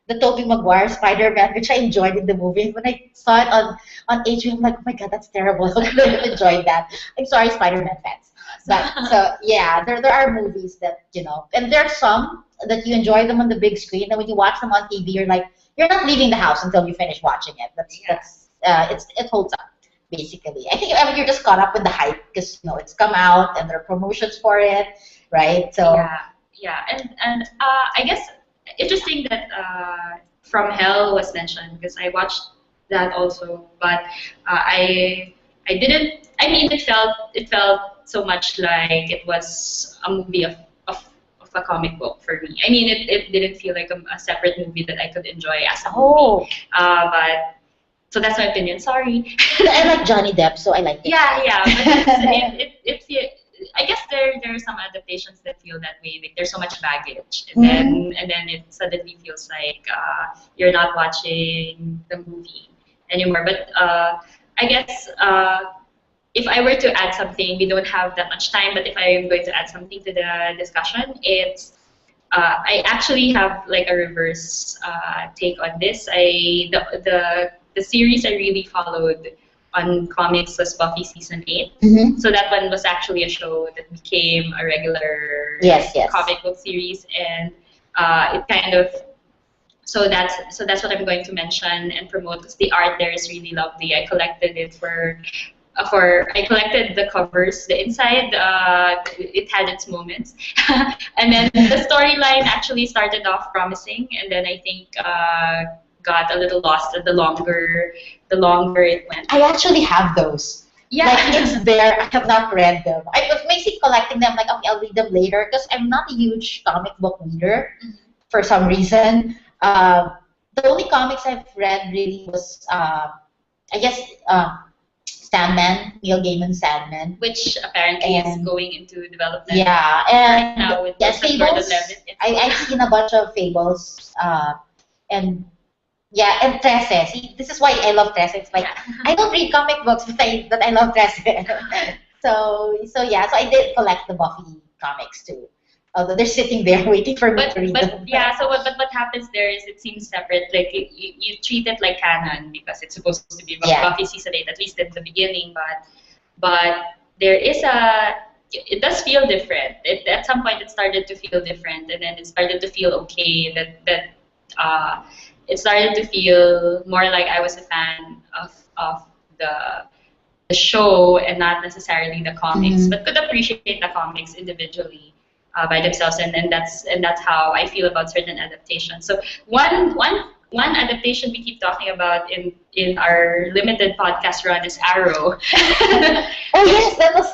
the Tobey Maguire Spider-Man, which I enjoyed in the movie. When I saw it on HBO, I'm like, oh my God, that's terrible. How could I have enjoyed that? I'm sorry, Spider-Man fans. But so yeah, there are movies that and there are some that you enjoy them on the big screen, and when you watch them on TV, you're not leaving the house until you finish watching it. It holds up. Basically, I think you're just caught up with the hype because it's come out and there are promotions for it, right? So yeah, and I guess interesting that From Hell was mentioned because I watched that also, but I didn't. I mean, it felt so much like it was a movie of a comic book for me. I mean, it didn't feel like a separate movie that I could enjoy as a movie. But So that's my opinion. Sorry. I like Johnny Depp, so I like it. Yeah, but I guess there are some adaptations that feel that way. Like there's so much baggage, and then it suddenly feels like you're not watching the movie anymore. But I guess if I were to add something, we don't have that much time. But if I am going to add something to the discussion, it's I actually have like a reverse take on this. The series I really followed on comics was Buffy season 8. So that one was actually a show that became a regular comic book series, and it kind of so that's what I'm going to mention and promote because the art there is really lovely. I collected it for I collected the covers. The inside, it had its moments, and then the storyline actually started off promising, and then I think got a little lost the longer it went. I actually have those. Yeah. Like it's there. I have not read them. I was basically collecting them. Like okay, I'll read them later because I'm not a huge comic book reader for some reason. The only comics I've read really was I guess. Sandman, Neil Gaiman's Sandman, which apparently is going into development. Yeah, and now with Fables. I've seen a bunch of Fables, and yeah, and Trese. See, this is why I love Trese. It's like I don't read comic books, but I love Trese. so I did collect the Buffy comics too. Although they're sitting there waiting for me to read them. Yeah, so what happens there is it seems separate. Like you treat it like canon because it's supposed to be Buffy season 8, at least at the beginning. But there is it does feel different. At some point it started to feel different, and then it started to feel okay. That it started to feel more like I was a fan of the show and not necessarily the comics, but could appreciate the comics individually. By themselves, and that's how I feel about certain adaptations. So one adaptation we keep talking about in our limited podcast run is Arrow. Oh yes, that was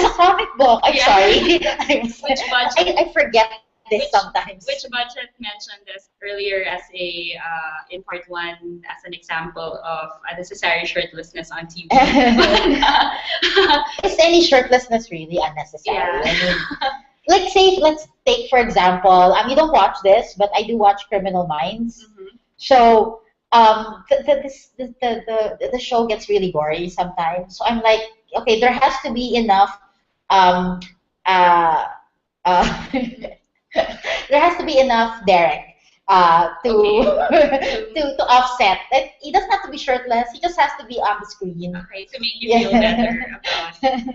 a comic book. I'm sorry. I forget this sometimes. Which Budjette mentioned this earlier as in part 1 as an example of unnecessary shirtlessness on TV. Is any shirtlessness really unnecessary? Yeah. I mean, let's take for example, you don't watch this, but I do watch Criminal Minds. So the show gets really gory sometimes. So I'm like, okay, there has to be enough there has to be enough Derek to offset. He doesn't have to be shirtless. He just has to be on the screen. Okay, to make you feel better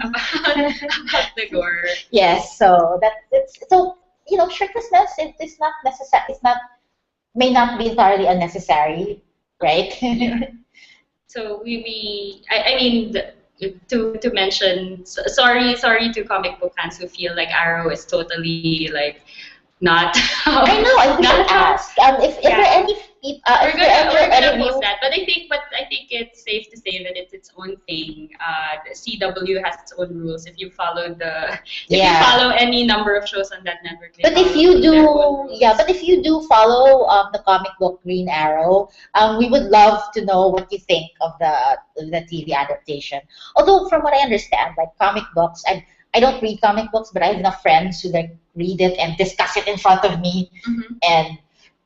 about the gore. Yes. So shirtlessness it's not necessary. May not be entirely unnecessary, right? So I mean. To mention, sorry to comic book fans who feel like Arrow is totally like not. I know. I wish I asked. If there are any people, we're gonna post that. But I think it's safe to say that it's its own thing. The CW has its own rules. If you follow you follow any number of shows on that network. But if you do follow the comic book Green Arrow, we would love to know what you think of the TV adaptation. Although from what I understand, like comic books, I don't read comic books, but I have enough friends who like read it and discuss it in front of me, and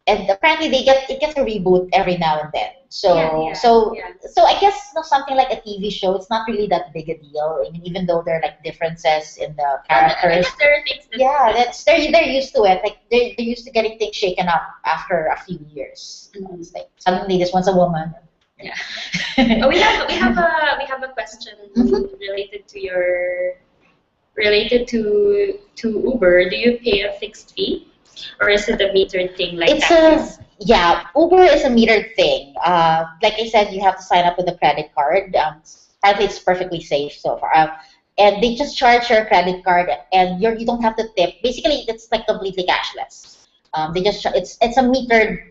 apparently it gets a reboot every now and then. So I guess something like a TV show, it's not really that big a deal. I mean, even though there are like differences in the characters. There are things that they're used to it. Like they're used to getting things shaken up after a few years. It's like suddenly this one's a woman. Yeah. We have a question related to Uber. Do you pay a fixed fee, or is it a metered thing like taxis? Uber is a metered thing. Like I said, you have to sign up with a credit card. Apparently, it's perfectly safe so far. And they just charge your credit card, and you don't have to tip. Basically, it's like completely cashless. It's a metered.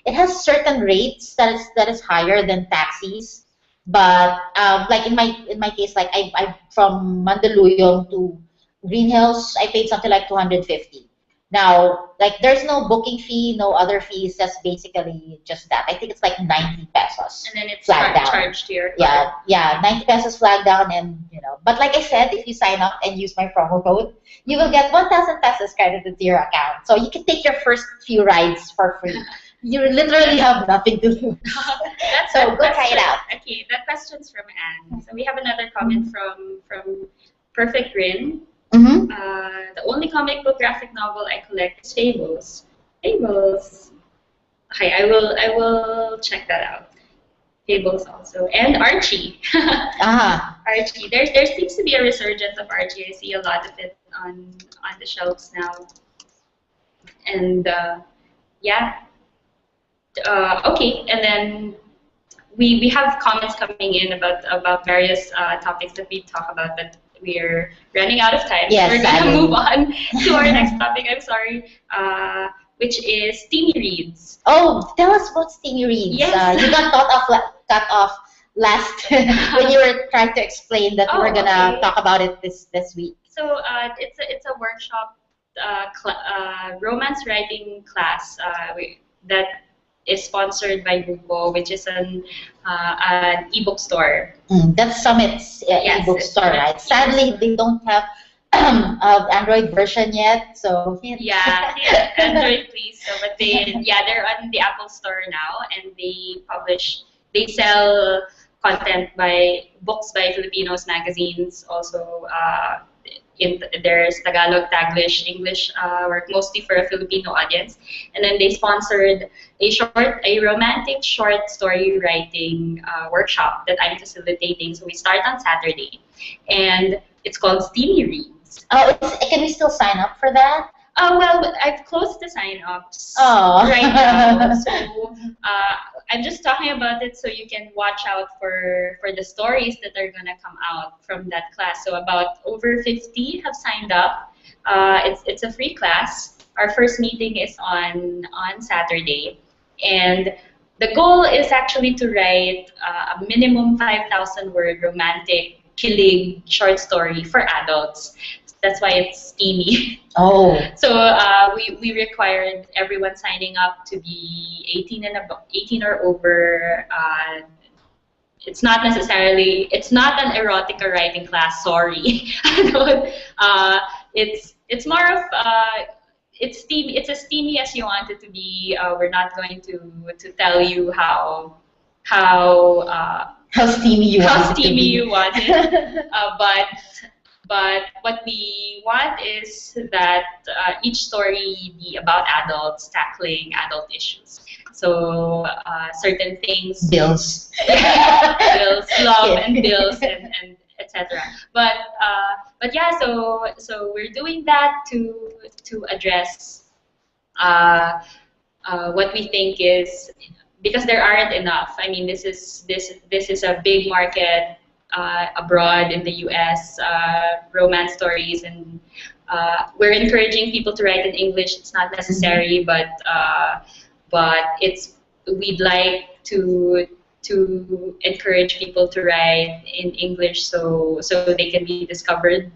It has certain rates that is higher than taxis. But like in my case, like I from Mandaluyong to Green Hills, I paid something like 250. Now, like there's no booking fee, no other fees. That's basically just that. I think it's like 90 pesos. And then it's flag down. charged to your card. Yeah, 90 pesos flag down, and But like I said, if you sign up and use my promo code, you will get 1,000 pesos credited to your account. So you can take your first few rides for free. You literally have nothing to lose. So go try it out. Okay, that question's from Anne. So we have another comment from Perfect Rin. Mm-hmm. The only comic book graphic novel I collect is Fables. Fables. Okay, I will check that out. Fables also, and Archie. Archie. There seems to be a resurgence of Archie. I see a lot of it on the shelves now. And yeah. Okay, and then we have comments coming in about various topics that we talk about, but we're running out of time. Yes, We're going to move on to our next topic. I'm sorry, which is steamy reads. Oh, tell us about steamy reads. Yes. You got cut off last when you were trying to explain that we're gonna talk about it this week. So it's a workshop, romance writing class that is sponsored by Buko, which is an ebook store. That's Summit's ebook store, right? Sadly, they don't have Android version yet, so yeah, Android please. So, but they're on the Apple Store now, and they sell content by books by Filipinos, magazines, also there's Tagalog, Taglish, English work mostly for a Filipino audience. And then they sponsored a romantic short story writing workshop that I'm facilitating. So we start on Saturday, and it's called Steamy Reads. Oh, can we still sign up for that? Well, I've closed the sign-ups right now, so I'm just talking about it so you can watch out for the stories that are gonna come out from that class. So about over 50 have signed up. It's a free class. Our first meeting is on Saturday, and the goal is actually to write a minimum 5,000 word romantic kilig short story for adults. That's why it's steamy. Oh. So we required everyone signing up to be 18 or over. It's not an erotica writing class. Sorry. It's more of it's steamy. It's as steamy as you want it to be. We're not going to tell you how steamy you want it. But what we want is that each story be about adults tackling adult issues. So certain things, bills, love and bills and etc. But yeah, so we're doing that to address what we think is, because there aren't enough. I mean, this is a big market. Abroad in the U.S., romance stories, and we're encouraging people to write in English. It's not necessary, but we'd like to encourage people to write in English so they can be discovered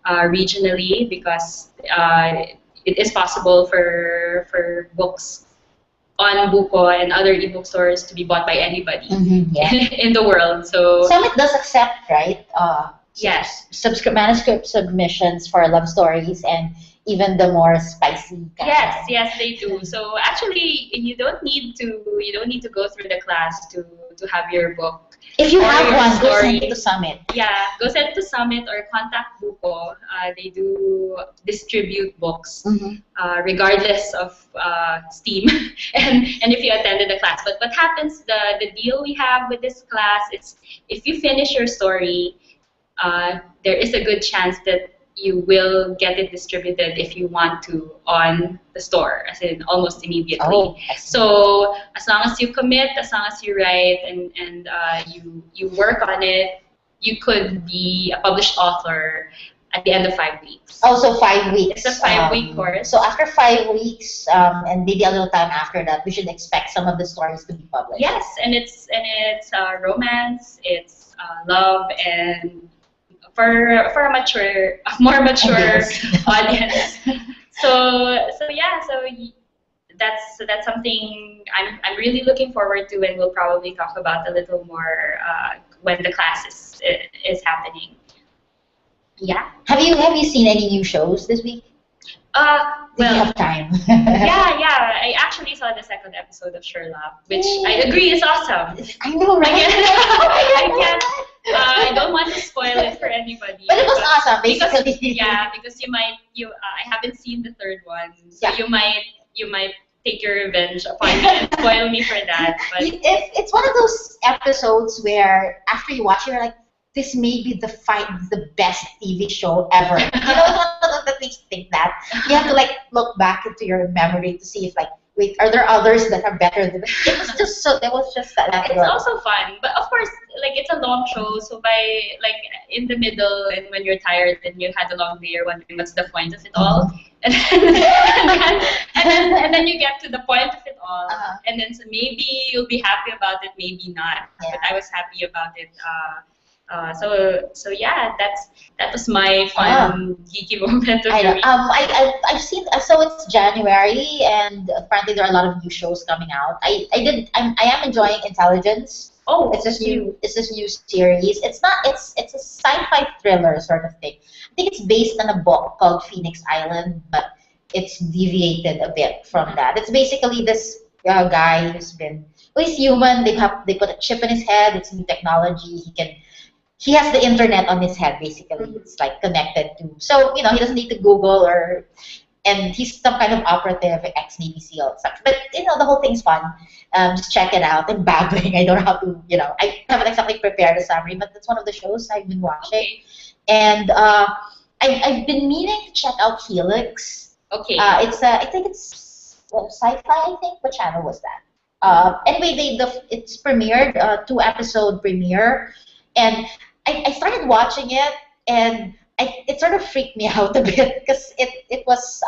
regionally, because it is possible for books on Buko and other ebook stores to be bought by anybody in the world. So Summit does accept, right? Yes. Manuscript submissions for love stories and even the more spicy. Yes, they do. So actually, you don't need to go through the class to have your book. If you have one, go send it to Summit. Yeah, go send it to Summit or contact Buko. They do distribute books, regardless of Steam, and if you attended the class. But what happens, the deal we have with this class is, if you finish your story, there is a good chance that you will get it distributed if you want to on the store, as in almost immediately. Oh, so as long as you commit, as long as you write and you work on it, you could be a published author at the end of 5 weeks. Oh, so 5 weeks. It's a 5-week course. So after 5 weeks, and maybe a little time after that, we should expect some of the stories to be published. Yes, and it's romance, it's love, and for a more mature audience. So yeah, that's something I'm really looking forward to, and we'll probably talk about a little more when the class is happening. Yeah. Have you seen any new shows this week? Did you Well, have time? yeah. I actually saw the second episode of Sherlock, which I agree is awesome. I know, right? I can't. I don't want to spoil it for anybody. But it was awesome, Because, basically. yeah, because I haven't seen the third one, so Yeah. you might take your revenge upon me and spoil me for that. But It's one of those episodes where after you watch it, you're like, this may be the best TV show ever. You know, it's one of those that makes you think that. You have to like look back into your memory to see if like, wait, are there others that are better than it? It was just that it's good. also fun. But of course, like it's a long show, so by like in the middle and when you're tired and you had a long day, you're wondering what's the point of it all. And then you get to the point of it all, and then so maybe you'll be happy about it, maybe not. Yeah. But I was happy about it. So yeah, that was my fun geeky moment of I the know. week. I've seen. So it's January, and apparently there are a lot of new shows coming out. I am enjoying Intelligence. Oh, It's this new series. It's a sci-fi thriller sort of thing. I think it's based on a book called Phoenix Island, but it's deviated a bit from that. It's basically this guy he's human. They put a chip in his head. It's new technology. He has the internet on his head, basically. It's like connected to, so he doesn't need to Google and he's some kind of operative, ex-Navy SEAL and stuff. But the whole thing's fun. Just check it out. I'm babbling. I don't know how to, I haven't exactly prepared a summary, but that's one of the shows I've been watching. Okay. And I've been meaning to check out Helix. Okay. I think it's sci-fi. I think. What channel was that? Anyway, it's premiered, 2-episode premiere, and I started watching it, and it sort of freaked me out a bit because it was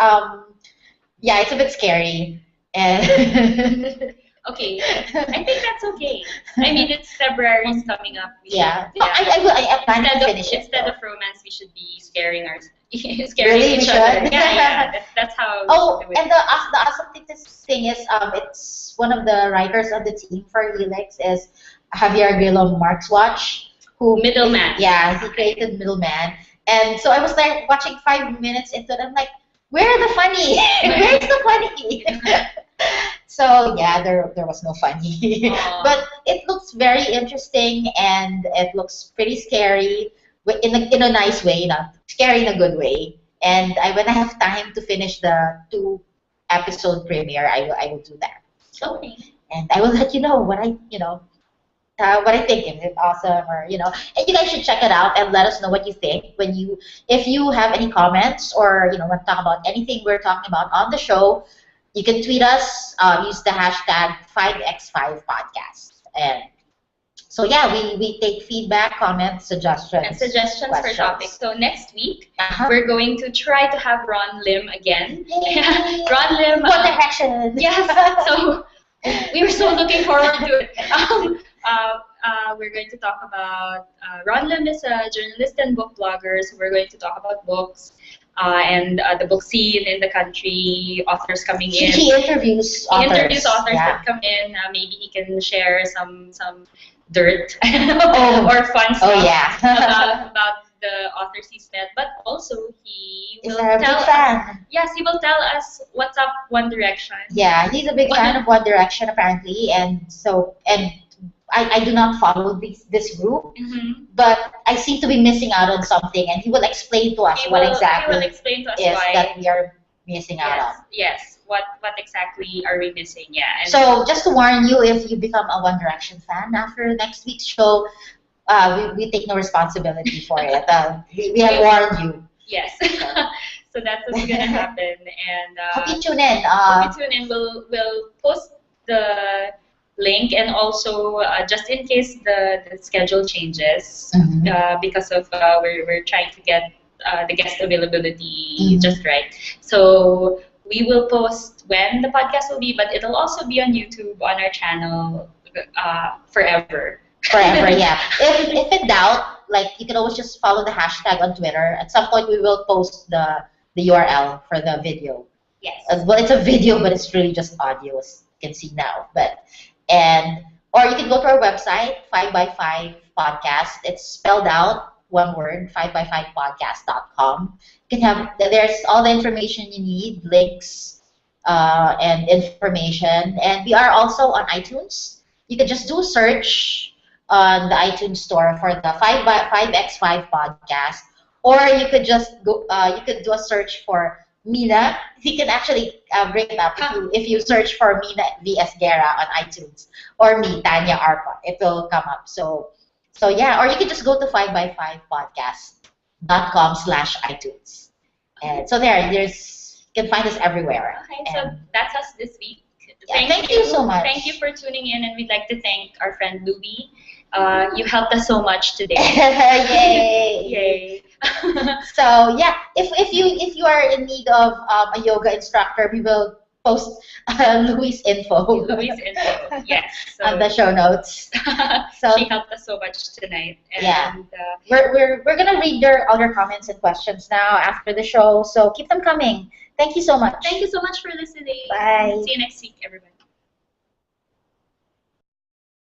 it's a bit scary. And Okay, I think that's okay. I mean, it's February's coming up. yeah, I plan to finish it. Instead though. of romance, we should be scaring Really, each we other. should? Yeah. That's how. Oh, we should do it. and the awesome thing is, it's one of the writers of the team for Helix is Javier Grillo Marxwatch, who Middleman. Yeah, he created Middleman, and so I was like watching 5 minutes into it. I'm like, where are the funny? Where's the funny? So yeah, there was no funny, but it looks very interesting and it looks pretty scary in a nice way, not scary in a good way. And when I have time to finish the 2-episode premiere, I will do that. Okay. And I will let you know what I think. Is it awesome or And you guys should check it out and let us know what you think if you have any comments or want to talk about anything we're talking about on the show. You can tweet us. Use the hashtag 5x5podcast. And so yeah, we take feedback, comments, suggestions, And suggestions for questions. topics. So next week, Uh-huh. we're going to try to have Ron Lim again. Yay! Ron Lim. What direction? Yes. So we were so looking forward to it. We're going to talk about Ron Lim is a journalist and book blogger, so we're going to talk about books and the book scene in the country, authors coming in. He interviews authors. He interviews authors Yeah. that come in. Maybe he can share some dirt Oh. or fun stuff Oh yeah. about the authors he's met. But also he Is will a big tell us. fan. Yes, he will tell us what's up One Direction. Yeah, he's a big fan of One Direction apparently, and I do not follow this group, Mm-hmm. but I seem to be missing out on something, and he will explain to us what He exactly will explain to us is why. that we are missing out Yes, on. yes. What exactly are we missing? Yeah. And So just to warn you, if you become a One Direction fan after next week's show, we take no responsibility for it. We have warned you. yes. So that's what's gonna happen. And Hope you tune in. hope you tune in. We'll post the link, and also just in case the schedule changes Mhm. because of we're trying to get the guest availability Mhm. just right. So we will post when the podcast will be, but it'll also be on YouTube on our channel forever. Forever, yeah. If in doubt, like you can always just follow the hashtag on Twitter. At some point, we will post the the URL for the video. Yes. Well, it's a video, but it's really just audio, as you can see now. Or you can go to our website, 5x5 podcast. It's spelled out, one word, 5x5podcast.com. You can have, there's all the information you need, links and information. And we are also on iTunes. You can just do a search on the iTunes store for the 5x5 podcast, or you could just go. You could do a search for Mina. You can actually bring it up if you search for Mina V.S. Guerra on iTunes, or me, Tanya Arpa. It will come up. So yeah, or you can just go to 5x5podcast.com/iTunes. And so there's you can find us everywhere. Okay, so that's us this week. Yeah, thank you so much. Thank you for tuning in, and we'd like to thank our friend Louie. You helped us so much today. Yay! Yay! So yeah, if you are in need of a yoga instructor, we will post Louie's info. Louie's info, yes. So, on the show notes. So she helped us so much tonight. And, yeah, we're gonna read all your comments and questions now after the show. So keep them coming. Thank you so much. Thank you so much for listening. Bye. See you next week, everybody.